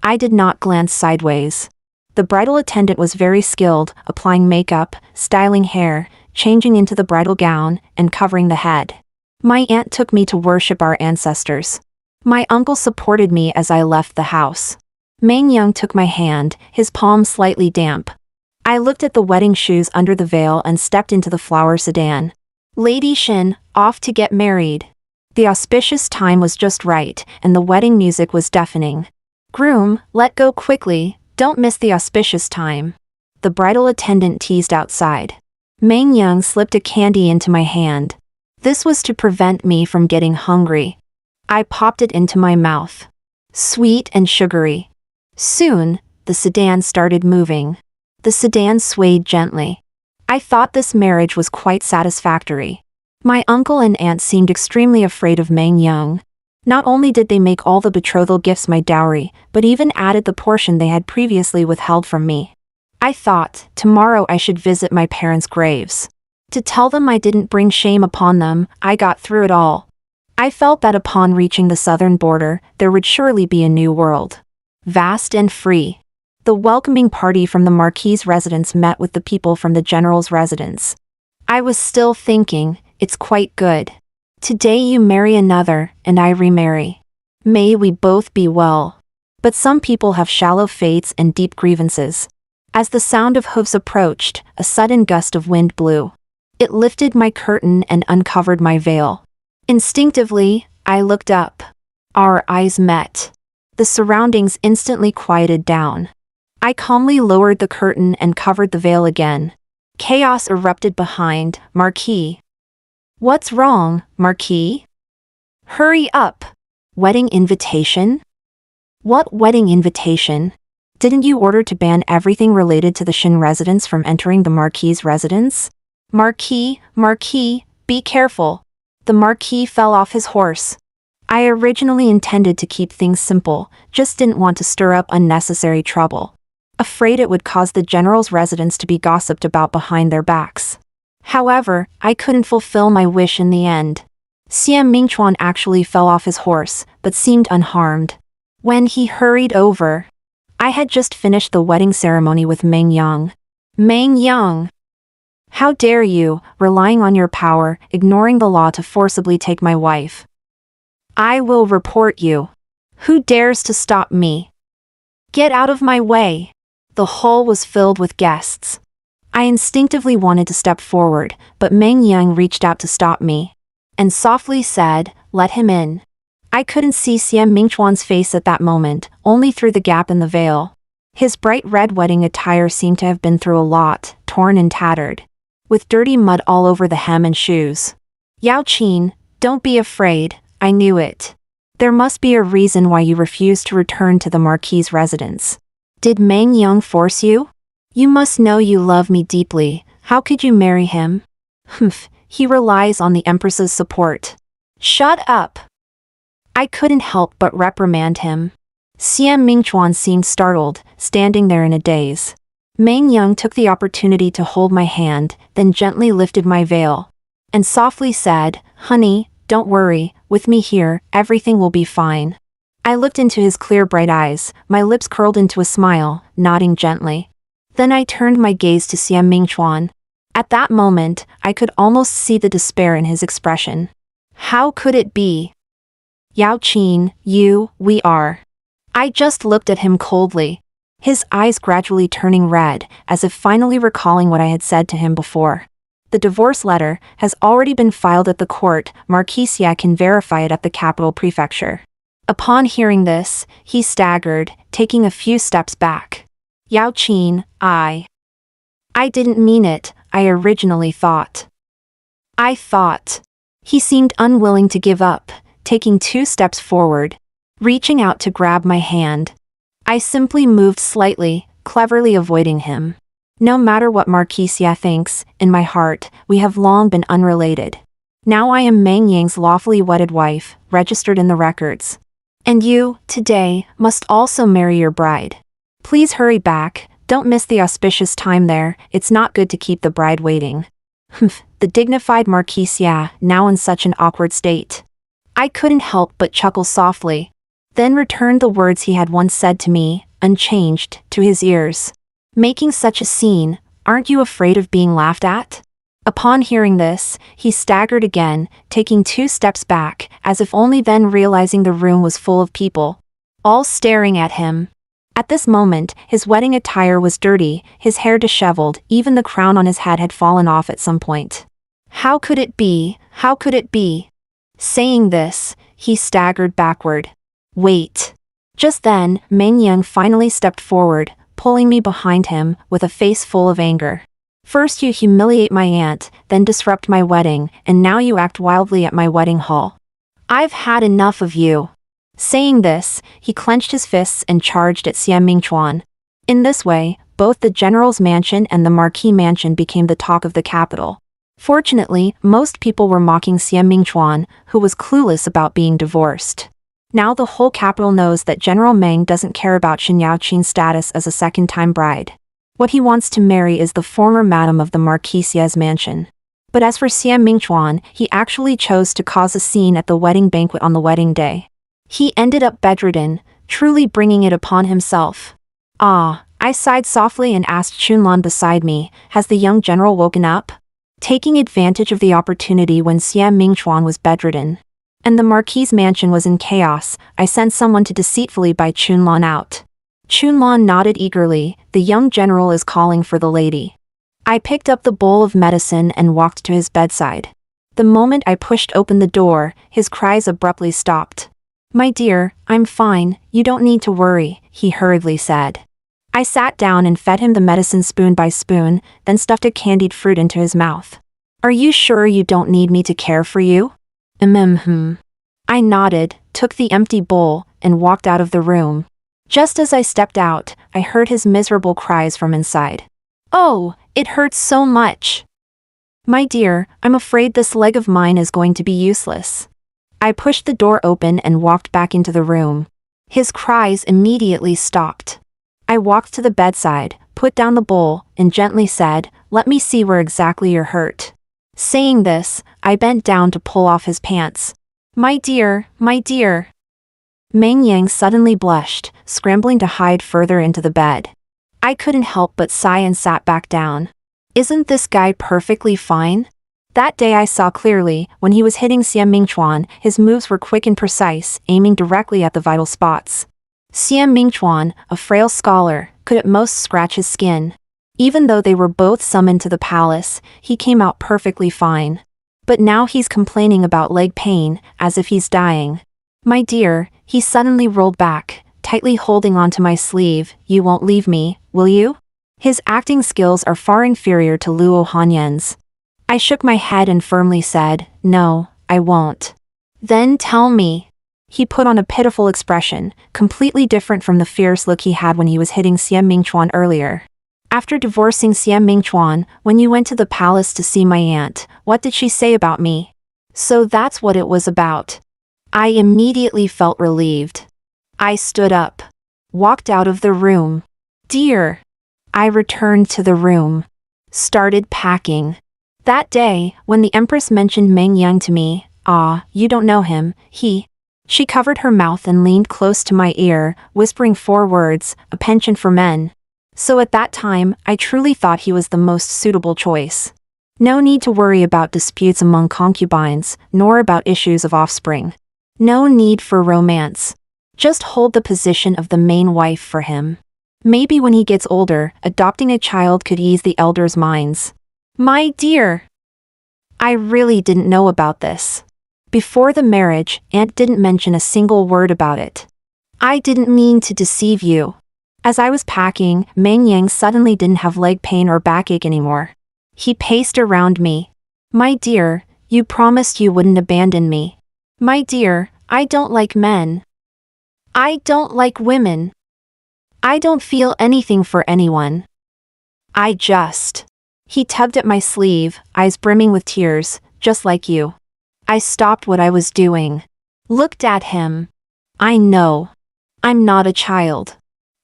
A: I did not glance sideways. The bridal attendant was very skilled, applying makeup, styling hair, changing into the bridal gown, and covering the head. My aunt took me to worship our ancestors. My uncle supported me as I left the house. Meng Yang took my hand, his palm slightly damp. I looked at the wedding shoes under the veil and stepped into the flower sedan. Lady Shin, off to get married. The auspicious time was just right, and the wedding music was deafening. Groom, let go quickly, don't miss the auspicious time. The bridal attendant teased outside. Meng Yang slipped a candy into my hand. This was to prevent me from getting hungry. I popped it into my mouth. Sweet and sugary. Soon, the sedan started moving. The sedan swayed gently. I thought this marriage was quite satisfactory. My uncle and aunt seemed extremely afraid of Meng Yang. Not only did they make all the betrothal gifts my dowry, but even added the portion they had previously withheld from me. I thought, tomorrow I should visit my parents' graves. To tell them I didn't bring shame upon them, I got through it all. I felt that upon reaching the southern border, there would surely be a new world. Vast and free. The welcoming party from the Marquis's residence met with the people from the General's residence. I was still thinking, it's quite good. Today you marry another, and I remarry. May we both be well. But some people have shallow fates and deep grievances. As the sound of hooves approached, a sudden gust of wind blew. It lifted my curtain and uncovered my veil. Instinctively, I looked up. Our eyes met. The surroundings instantly quieted down. I calmly lowered the curtain and covered the veil again. Chaos erupted behind. Marquis. What's wrong, Marquis? Hurry up. Wedding invitation? What wedding invitation? Didn't you order to ban everything related to the Shin residents from entering the Marquis's residence? Marquis, be careful. The Marquis fell off his horse. I originally intended to keep things simple, just didn't want to stir up unnecessary trouble. Afraid it would cause the General's residence to be gossiped about behind their backs. However, I couldn't fulfill my wish in the end. Xian Mingchuan actually fell off his horse, but seemed unharmed. When he hurried over, I had just finished the wedding ceremony with Meng Yang. Meng Yang! How dare you, relying on your power, ignoring the law to forcibly take my wife? I will report you. Who dares to stop me? Get out of my way. The hall was filled with guests. I instinctively wanted to step forward, but Meng Yang reached out to stop me. And softly said, "Let him in." I couldn't see Xian Mingchuan's face at that moment, only through the gap in the veil. His bright red wedding attire seemed to have been through a lot, torn and tattered, with dirty mud all over the hem and shoes. Yao Qin, don't be afraid, I knew it. There must be a reason why you refused to return to the Marquis's residence. Did Meng Yang force you? You must know you love me deeply, how could you marry him? Humph, he relies on the Empress's support. Shut up! I couldn't help but reprimand him. Xian Mingchuan seemed startled, standing there in a daze. Meng Yang took the opportunity to hold my hand, then gently lifted my veil. And softly said, "Honey, don't worry, with me here, everything will be fine." I looked into his clear bright eyes, my lips curled into a smile, nodding gently. Then I turned my gaze to Xian Mingchuan. At that moment, I could almost see the despair in his expression. How could it be? Yao Qin, we are. I just looked at him coldly. His eyes gradually turning red, as if finally recalling what I had said to him before. The divorce letter has already been filed at the court. Marquis Xia can verify it at the capital prefecture. Upon hearing this, he staggered, taking a few steps back. Yao Qin, I didn't mean it, I originally thought. He seemed unwilling to give up, taking 2 steps forward, reaching out to grab my hand. I simply moved slightly, cleverly avoiding him. No matter what Marquis Xia thinks, in my heart, we have long been unrelated. Now I am Meng Yang's lawfully wedded wife, registered in the records. And you, today, must also marry your bride. Please hurry back, don't miss the auspicious time there, it's not good to keep the bride waiting. Humph, the dignified Marquis Xia, now in such an awkward state. I couldn't help but chuckle softly, then returned the words he had once said to me, unchanged, to his ears. Making such a scene, aren't you afraid of being laughed at? Upon hearing this, he staggered again, taking 2 steps back, as if only then realizing the room was full of people, all staring at him. At this moment, his wedding attire was dirty, his hair disheveled, even the crown on his head had fallen off at some point. How could it be? How could it be? Saying this, he staggered backward. Wait. Just then, Meng Yang finally stepped forward, pulling me behind him, with a face full of anger. First you humiliate my aunt, then disrupt my wedding, and now you act wildly at my wedding hall. I've had enough of you. Saying this, he clenched his fists and charged at Xian Mingchuan. In this way, both the general's mansion and the marquis mansion became the talk of the capital. Fortunately, most people were mocking Xian Mingchuan, who was clueless about being divorced. Now the whole capital knows that General Meng doesn't care about Shen Yaoqin's status as a second-time bride. What he wants to marry is the former madam of the Marquis Xia's mansion. But as for Xian Mingchuan, he actually chose to cause a scene at the wedding banquet on the wedding day. He ended up bedridden, truly bringing it upon himself. I sighed softly and asked Chunlan beside me, has the young general woken up? Taking advantage of the opportunity when Xian Mingchuan was bedridden, and the Marquis' mansion was in chaos, I sent someone to deceitfully buy Chunlan out. Chunlan nodded eagerly, the young general is calling for the lady. I picked up the bowl of medicine and walked to his bedside. The moment I pushed open the door, his cries abruptly stopped. My dear, I'm fine, you don't need to worry, he hurriedly said. I sat down and fed him the medicine spoon by spoon, then stuffed a candied fruit into his mouth. Are you sure you don't need me to care for you? I nodded, took the empty bowl, and walked out of the room. Just as I stepped out, I heard his miserable cries from inside. Oh, it hurts so much. My dear, I'm afraid this leg of mine is going to be useless. I pushed the door open and walked back into the room. His cries immediately stopped. I walked to the bedside, put down the bowl, and gently said, let me see where exactly you're hurt. Saying this, I bent down to pull off his pants. My dear, my dear. Meng Yang suddenly blushed, scrambling to hide further into the bed. I couldn't help but sigh and sat back down. Isn't this guy perfectly fine? That day I saw clearly, when he was hitting Xian Mingchuan, his moves were quick and precise, aiming directly at the vital spots. Xian Mingchuan, a frail scholar, could at most scratch his skin. Even though they were both summoned to the palace, he came out perfectly fine. But now he's complaining about leg pain, as if he's dying. My dear, he suddenly rolled back, tightly holding onto my sleeve, you won't leave me, will you? His acting skills are far inferior to Luo Hanyan's. I shook my head and firmly said, no, I won't. Then tell me. He put on a pitiful expression, completely different from the fierce look he had when he was hitting Xian Mingchuan earlier. After divorcing Xian Mingchuan, when you went to the palace to see my aunt, what did she say about me? So that's what it was about. I immediately felt relieved. I stood up, walked out of the room. Dear, I returned to the room. Started packing. That day, when the Empress mentioned Meng Yang to me, you don't know him, She covered her mouth and leaned close to my ear, whispering 4 words, a penchant for men. So at that time, I truly thought he was the most suitable choice. No need to worry about disputes among concubines, nor about issues of offspring. No need for romance. Just hold the position of the main wife for him. Maybe when he gets older, adopting a child could ease the elders' minds. My dear! I really didn't know about this. Before the marriage, Aunt didn't mention a single word about it. I didn't mean to deceive you. As I was packing, Meng Yang suddenly didn't have leg pain or backache anymore. He paced around me. My dear, you promised you wouldn't abandon me. My dear, I don't like men. I don't like women. I don't feel anything for anyone. He tugged at my sleeve, eyes brimming with tears, just like you. I stopped what I was doing. Looked at him. I know. I'm not a child.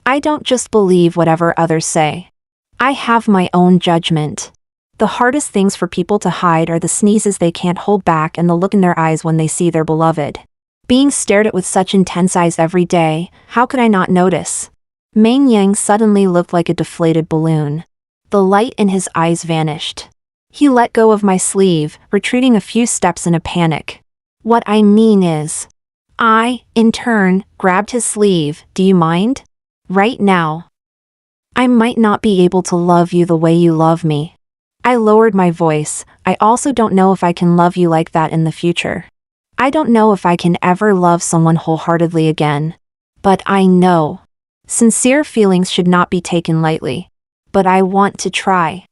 A: I don't just believe whatever others say. I have my own judgment. The hardest things for people to hide are the sneezes they can't hold back and the look in their eyes when they see their beloved. Being stared at with such intense eyes every day, how could I not notice? Meng Yang suddenly looked like a deflated balloon. The light in his eyes vanished. He let go of my sleeve, retreating a few steps in a panic. What I mean is, I, in turn, grabbed his sleeve. Do you mind? Right now. I might not be able to love you the way you love me. I lowered my voice. I also don't know if I can love you like that in the future. I don't know if I can ever love someone wholeheartedly again. But I know. Sincere feelings should not be taken lightly. But I want to try.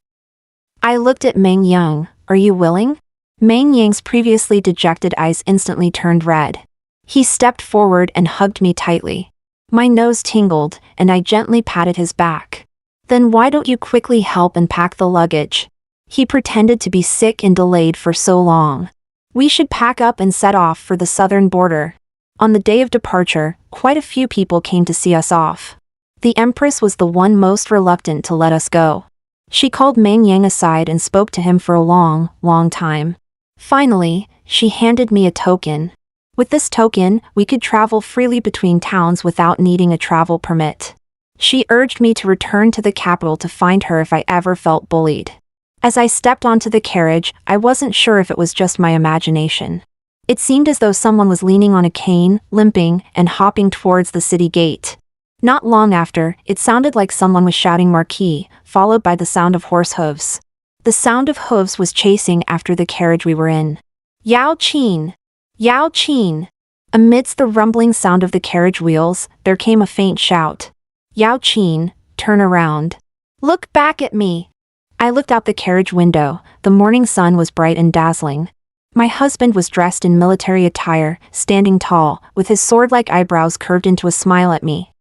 A: I looked at Meng Yang. Are you willing? Meng Yang's previously dejected eyes instantly turned red. He stepped forward and hugged me tightly. My nose tingled, and I gently patted his back. Then why don't you quickly help and pack the luggage? He pretended to be sick and delayed for so long. We should pack up and set off for the southern border. On the day of departure, quite a few people came to see us off. The Empress was the one most reluctant to let us go. She called Meng Yang aside and spoke to him for a long, long time. Finally, she handed me a token. With this token, we could travel freely between towns without needing a travel permit. She urged me to return to the capital to find her if I ever felt bullied. As I stepped onto the carriage, I wasn't sure if it was just my imagination. It seemed as though someone was leaning on a cane, limping, and hopping towards the city gate. Not long after, it sounded like someone was shouting Marquis, followed by the sound of horse hooves. The sound of hooves was chasing after the carriage we were in. Yao Qin! Yao Qin! Amidst the rumbling sound of the carriage wheels, there came a faint shout. Yao Qin, turn around. Look back at me! I looked out the carriage window. The morning sun was bright and dazzling. My husband was dressed in military attire, standing tall, with his sword-like eyebrows curved into a smile at me.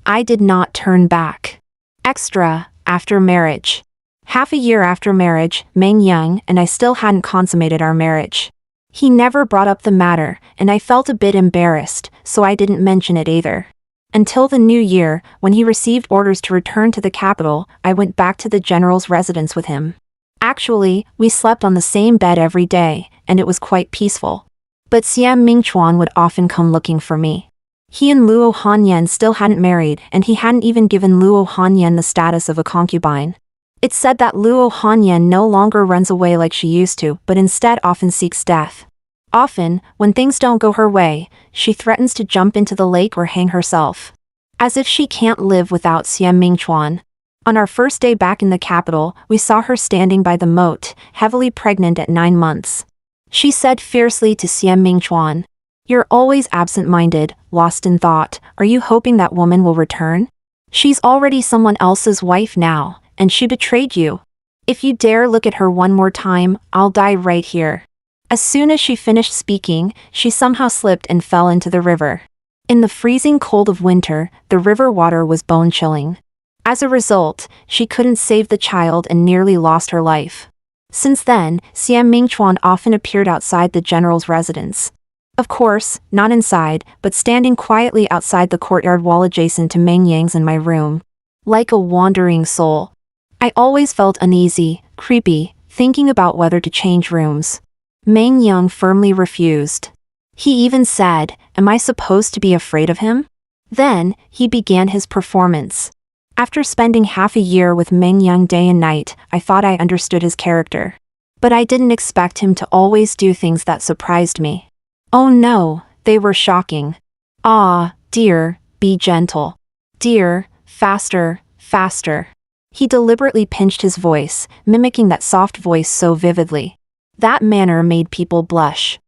A: I did not turn back. Extra, after marriage. Half a year after marriage, Meng Yang and I still hadn't consummated our marriage. He never brought up the matter, and I felt a bit embarrassed, so I didn't mention it either. Until the new year, when he received orders to return to the capital, I went back to the general's residence with him. Actually, we slept on the same bed every day, and it was quite peaceful. But Xian Mingchuan would often come looking for me. He and Luo Hanyan still hadn't married, and he hadn't even given Luo Hanyan the status of a concubine. It's said that Luo Hanyan no longer runs away like she used to, but instead often seeks death. Often, when things don't go her way, she threatens to jump into the lake or hang herself. As if she can't live without Xian Mingchuan. On our first day back in the capital, we saw her standing by the moat, heavily pregnant at 9 months. She said fiercely to Xian Mingchuan, "You're always absent-minded, lost in thought. Are you hoping that woman will return? She's already someone else's wife now, and she betrayed you. If you dare look at her one more time, I'll die right here." As soon as she finished speaking, she somehow slipped and fell into the river. In the freezing cold of winter, the river water was bone-chilling. As a result, she couldn't save the child and nearly lost her life. Since then, Xian Mingchuan often appeared outside the general's residence. Of course, not inside, but standing quietly outside the courtyard wall adjacent to Meng Yang's and my room. like a wandering soul. I always felt uneasy, creepy, thinking about whether to change rooms. Meng Yang firmly refused. He even said, "Am I supposed to be afraid of him?" Then, he began his performance. After spending half a year with Meng Yang day and night, I thought I understood his character. But I didn't expect him to always do things that surprised me. Oh no, they were shocking. Ah, dear, be gentle. Dear, faster, faster. He deliberately pinched his voice, mimicking that soft voice so vividly. That manner made people blush.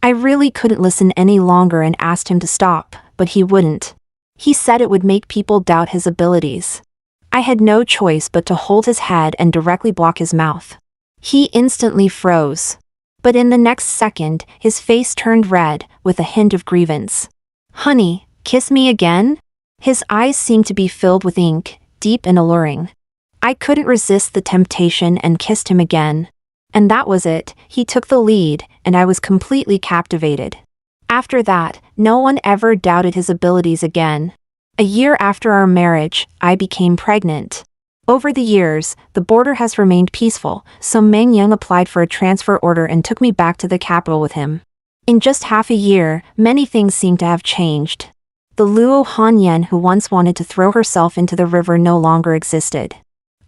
A: I really couldn't listen any longer and asked him to stop, but he wouldn't. He said it would make people doubt his abilities. I had no choice but to hold his head and directly block his mouth. He instantly froze. But in the next second, his face turned red, with a hint of grievance. "Honey, kiss me again?" His eyes seemed to be filled with ink, deep and alluring. I couldn't resist the temptation and kissed him again. And that was it, he took the lead, and I was completely captivated. After that, no one ever doubted his abilities again. A year after our marriage, I became pregnant. Over the years, the border has remained peaceful, so Meng Yang applied for a transfer order and took me back to the capital with him. In just half a year, many things seemed to have changed. The Luo Hanyan who once wanted to throw herself into the river no longer existed.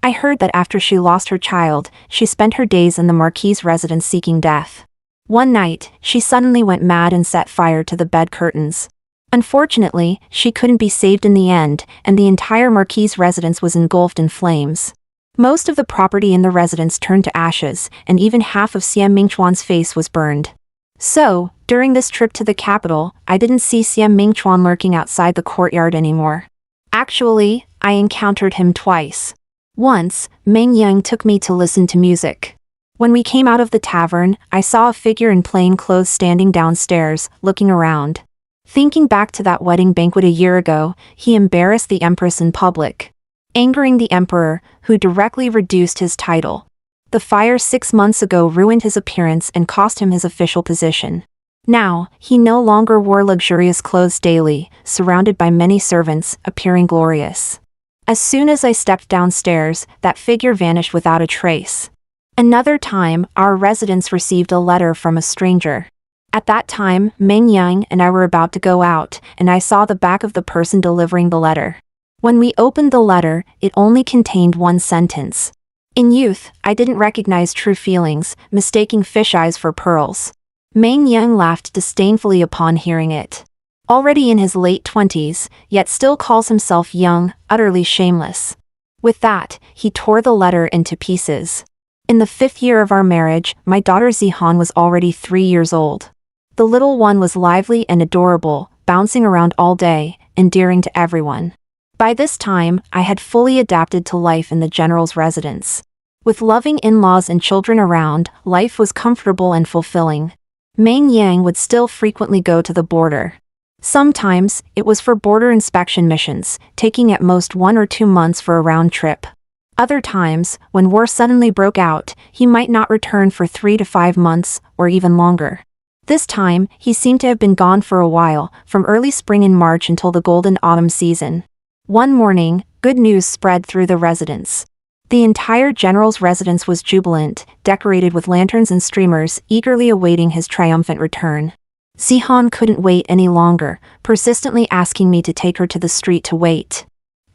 A: I heard that after she lost her child, she spent her days in the Marquis's residence seeking death. One night, she suddenly went mad and set fire to the bed curtains. Unfortunately, she couldn't be saved in the end, and the entire Marquis's residence was engulfed in flames. Most of the property in the residence turned to ashes, and even half of Xian Mingchuan's face was burned. So, during this trip to the capital, I didn't see Xian Mingchuan lurking outside the courtyard anymore. Actually, I encountered him twice. Once, Meng Yang took me to listen to music. When we came out of the tavern, I saw a figure in plain clothes standing downstairs, looking around. Thinking back to that wedding banquet a year ago, he embarrassed the empress in public, angering the emperor, who directly reduced his title. The fire 6 months ago ruined his appearance and cost him his official position. Now, he no longer wore luxurious clothes daily, surrounded by many servants, appearing glorious. As soon as I stepped downstairs, that figure vanished without a trace. Another time, our residence received a letter from a stranger. At that time, Meng Yang and I were about to go out, and I saw the back of the person delivering the letter. When we opened the letter, it only contained one sentence. In youth, I didn't recognize true feelings, mistaking fish eyes for pearls. Meng Yang laughed disdainfully upon hearing it. Already in his late 20s, yet still calls himself young, utterly shameless. With that, he tore the letter into pieces. In the 5th year of our marriage, my daughter Zihan was already 3 years old. The little one was lively and adorable, bouncing around all day, endearing to everyone. By this time, I had fully adapted to life in the general's residence. With loving in-laws and children around, life was comfortable and fulfilling. Meng Yang would still frequently go to the border. Sometimes, it was for border inspection missions, taking at most 1 or 2 months for a round trip. Other times, when war suddenly broke out, he might not return for 3 to 5 months, or even longer. This time, he seemed to have been gone for a while, from early spring in March until the golden autumn season. One morning, good news spread through the residence. The entire general's residence was jubilant, decorated with lanterns and streamers, eagerly awaiting his triumphant return. Zihan couldn't wait any longer, persistently asking me to take her to the street to wait.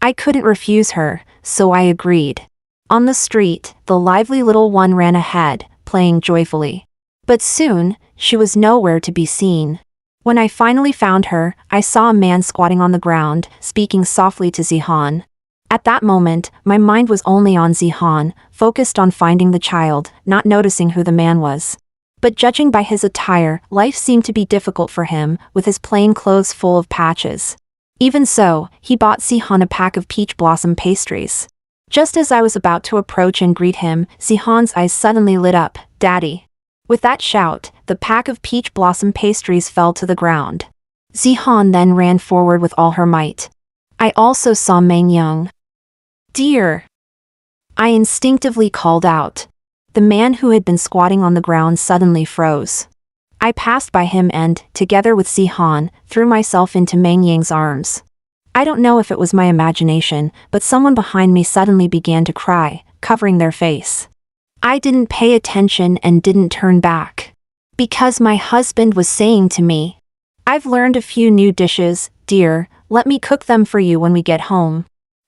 A: I couldn't refuse her, so I agreed. On the street, the lively little one ran ahead, playing joyfully. But soon, she was nowhere to be seen. When I finally found her, I saw a man squatting on the ground, speaking softly to Zihan. At that moment, my mind was only on Zihan, focused on finding the child, not noticing who the man was. But judging by his attire, life seemed to be difficult for him, with his plain clothes full of patches. Even so, he bought Zihan a pack of peach blossom pastries. Just as I was about to approach and greet him, Zihan's eyes suddenly lit up. "Daddy." With that shout, the pack of peach blossom pastries fell to the ground. Zihan then ran forward with all her might. I also saw Meng Yang. "Dear!" I instinctively called out. The man who had been squatting on the ground suddenly froze. I passed by him and, together with Zihan, threw myself into Meng Yang's arms. I don't know if it was my imagination, but someone behind me suddenly began to cry, covering their face. I didn't pay attention and didn't turn back. Because my husband was saying to me, "I've learned a few new dishes, dear, let me cook them for you when we get home."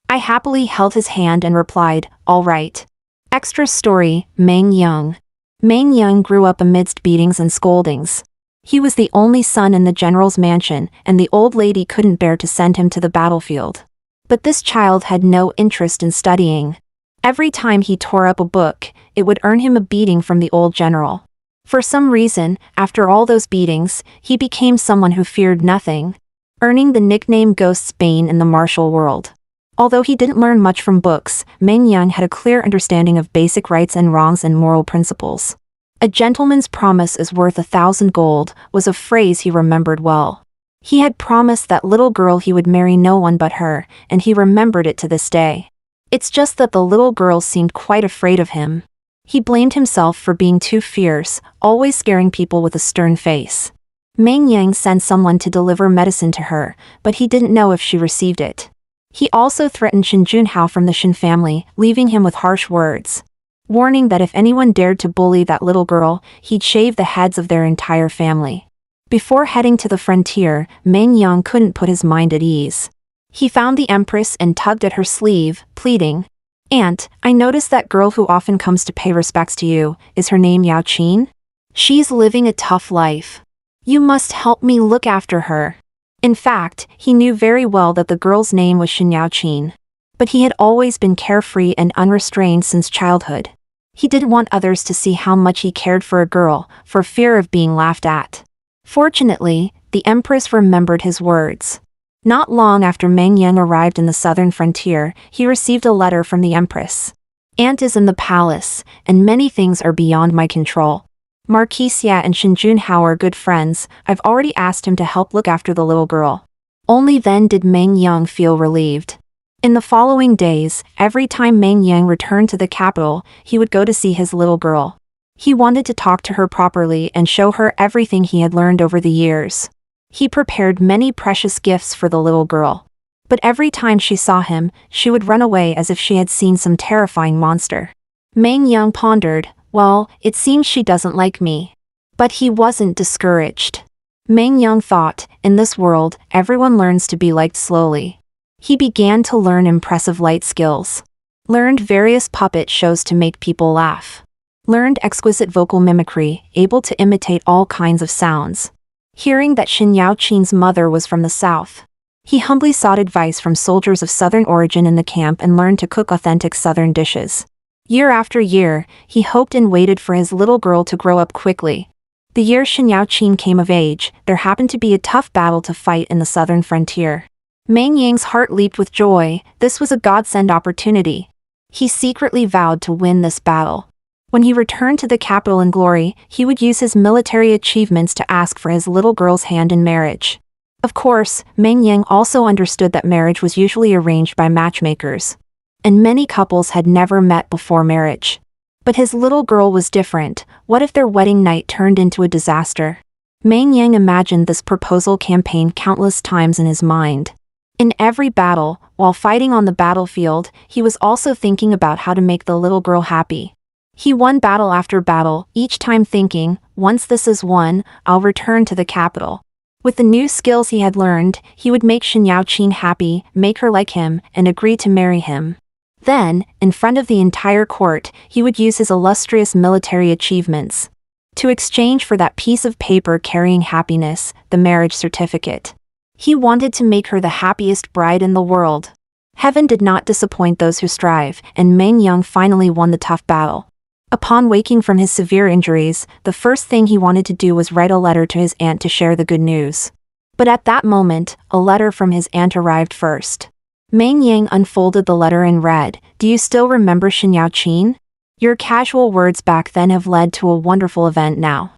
A: I happily held his hand and replied, "All right." Extra story, Meng Young. Meng Young grew up amidst beatings and scoldings. He was the only son in the general's mansion, and the old lady couldn't bear to send him to the battlefield. But this child had no interest in studying. Every time he tore up a book, it would earn him a beating from the old general. For some reason, after all those beatings, he became someone who feared nothing, earning the nickname Ghost's Bane in the martial world. Although he didn't learn much from books, Meng Young had a clear understanding of basic rights and wrongs and moral principles. "A gentleman's promise is worth 1,000 gold" was a phrase he remembered well. He had promised that little girl he would marry no one but her, and he remembered it to this day. It's just that the little girl seemed quite afraid of him. He blamed himself for being too fierce, always scaring people with a stern face. Meng Yang sent someone to deliver medicine to her, but he didn't know if she received it. He also threatened Shin Junhao from the Shin family, leaving him with harsh words, warning that if anyone dared to bully that little girl, he'd shave the heads of their entire family. Before heading to the frontier, Meng Yang couldn't put his mind at ease. He found the Empress and tugged at her sleeve, pleading, "Aunt, I noticed that girl who often comes to pay respects to you. Is her name Yao Qin? She's living a tough life. You must help me look after her." In fact, he knew very well that the girl's name was Shin Yao Qin. But he had always been carefree and unrestrained since childhood. He didn't want others to see how much he cared for a girl, for fear of being laughed at. Fortunately, the Empress remembered his words. Not long after Meng Yang arrived in the southern frontier, he received a letter from the Empress. "Aunt is in the palace, and many things are beyond my control. Marquis Xia and Shin Junhao are good friends. I've already asked him to help look after the little girl." Only then did Meng Yang feel relieved. In the following days, every time Meng Yang returned to the capital, he would go to see his little girl. He wanted to talk to her properly and show her everything he had learned over the years. He prepared many precious gifts for the little girl. But every time she saw him, she would run away as if she had seen some terrifying monster. Meng Yang pondered, "Well, it seems she doesn't like me." But he wasn't discouraged. Meng Yang thought, in this world, everyone learns to be liked slowly. He began to learn impressive light skills. Learned various puppet shows to make people laugh. Learned exquisite vocal mimicry, able to imitate all kinds of sounds. Hearing that Shin Yao Qin's mother was from the south, he humbly sought advice from soldiers of southern origin in the camp and learned to cook authentic southern dishes. Year after year, he hoped and waited for his little girl to grow up quickly. The year Shin Yao Qin came of age, there happened to be a tough battle to fight in the southern frontier. Meng Yang's heart leaped with joy. This was a godsend opportunity. He secretly vowed to win this battle. When he returned to the capital in glory, he would use his military achievements to ask for his little girl's hand in marriage. Of course, Meng Yang also understood that marriage was usually arranged by matchmakers, and many couples had never met before marriage. But his little girl was different. What if their wedding night turned into a disaster? Meng Yang imagined this proposal campaign countless times in his mind. In every battle, while fighting on the battlefield, he was also thinking about how to make the little girl happy. He won battle after battle, each time thinking, once this is won, I'll return to the capital. With the new skills he had learned, he would make Shin Yao Qin happy, make her like him, and agree to marry him. Then, in front of the entire court, he would use his illustrious military achievements to exchange for that piece of paper carrying happiness, the marriage certificate. He wanted to make her the happiest bride in the world. Heaven did not disappoint those who strive, and Meng Yang finally won the tough battle. Upon waking from his severe injuries, the first thing he wanted to do was write a letter to his aunt to share the good news. But at that moment, a letter from his aunt arrived first. Meng Yang unfolded the letter and read, "Do you still remember Shin Yao Qin? Your casual words back then have led to a wonderful event now.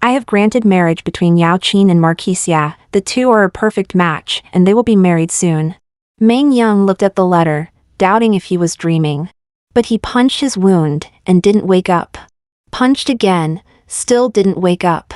A: I have granted marriage between Yao Qin and Marquis Xia. The two are a perfect match, and they will be married soon." Meng Yang looked at the letter, doubting if he was dreaming. But he punched his wound, and didn't wake up. Punched again, still didn't wake up.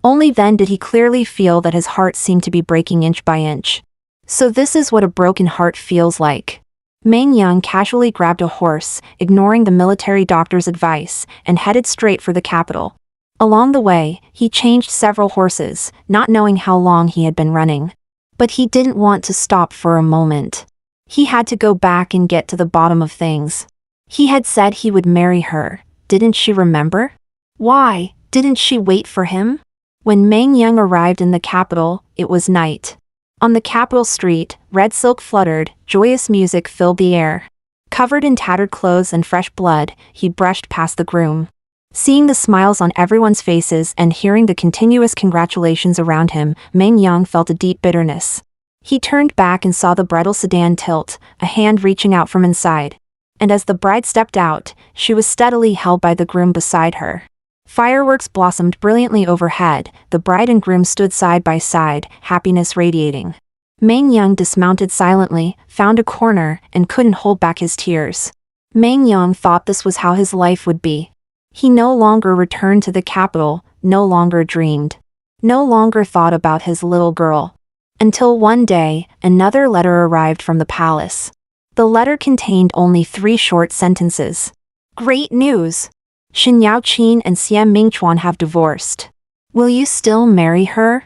A: Only then did he clearly feel that his heart seemed to be breaking inch by inch. So this is what a broken heart feels like. Meng Yang casually grabbed a horse, ignoring the military doctor's advice, and headed straight for the capital. Along the way, he changed several horses, not knowing how long he had been running. But he didn't want to stop for a moment. He had to go back and get to the bottom of things. He had said he would marry her. Didn't she remember? Why didn't she wait for him? When Meng Yang arrived in the capital, it was night. On the capital street, red silk fluttered, joyous music filled the air. Covered in tattered clothes and fresh blood, he brushed past the groom. Seeing the smiles on everyone's faces and hearing the continuous congratulations around him, Meng Yang felt a deep bitterness. He turned back and saw the bridal sedan tilt, a hand reaching out from inside. And as the bride stepped out, she was steadily held by the groom beside her. Fireworks blossomed brilliantly overhead, the bride and groom stood side by side, happiness radiating. Meng Yang dismounted silently, found a corner, and couldn't hold back his tears. Meng Yang thought this was how his life would be. He no longer returned to the capital, no longer dreamed. No longer thought about his little girl. Until one day, another letter arrived from the palace. The letter contained only 3 short sentences. Great news! Shen Yaoqin and Xian Mingchuan have divorced. Will you still marry her?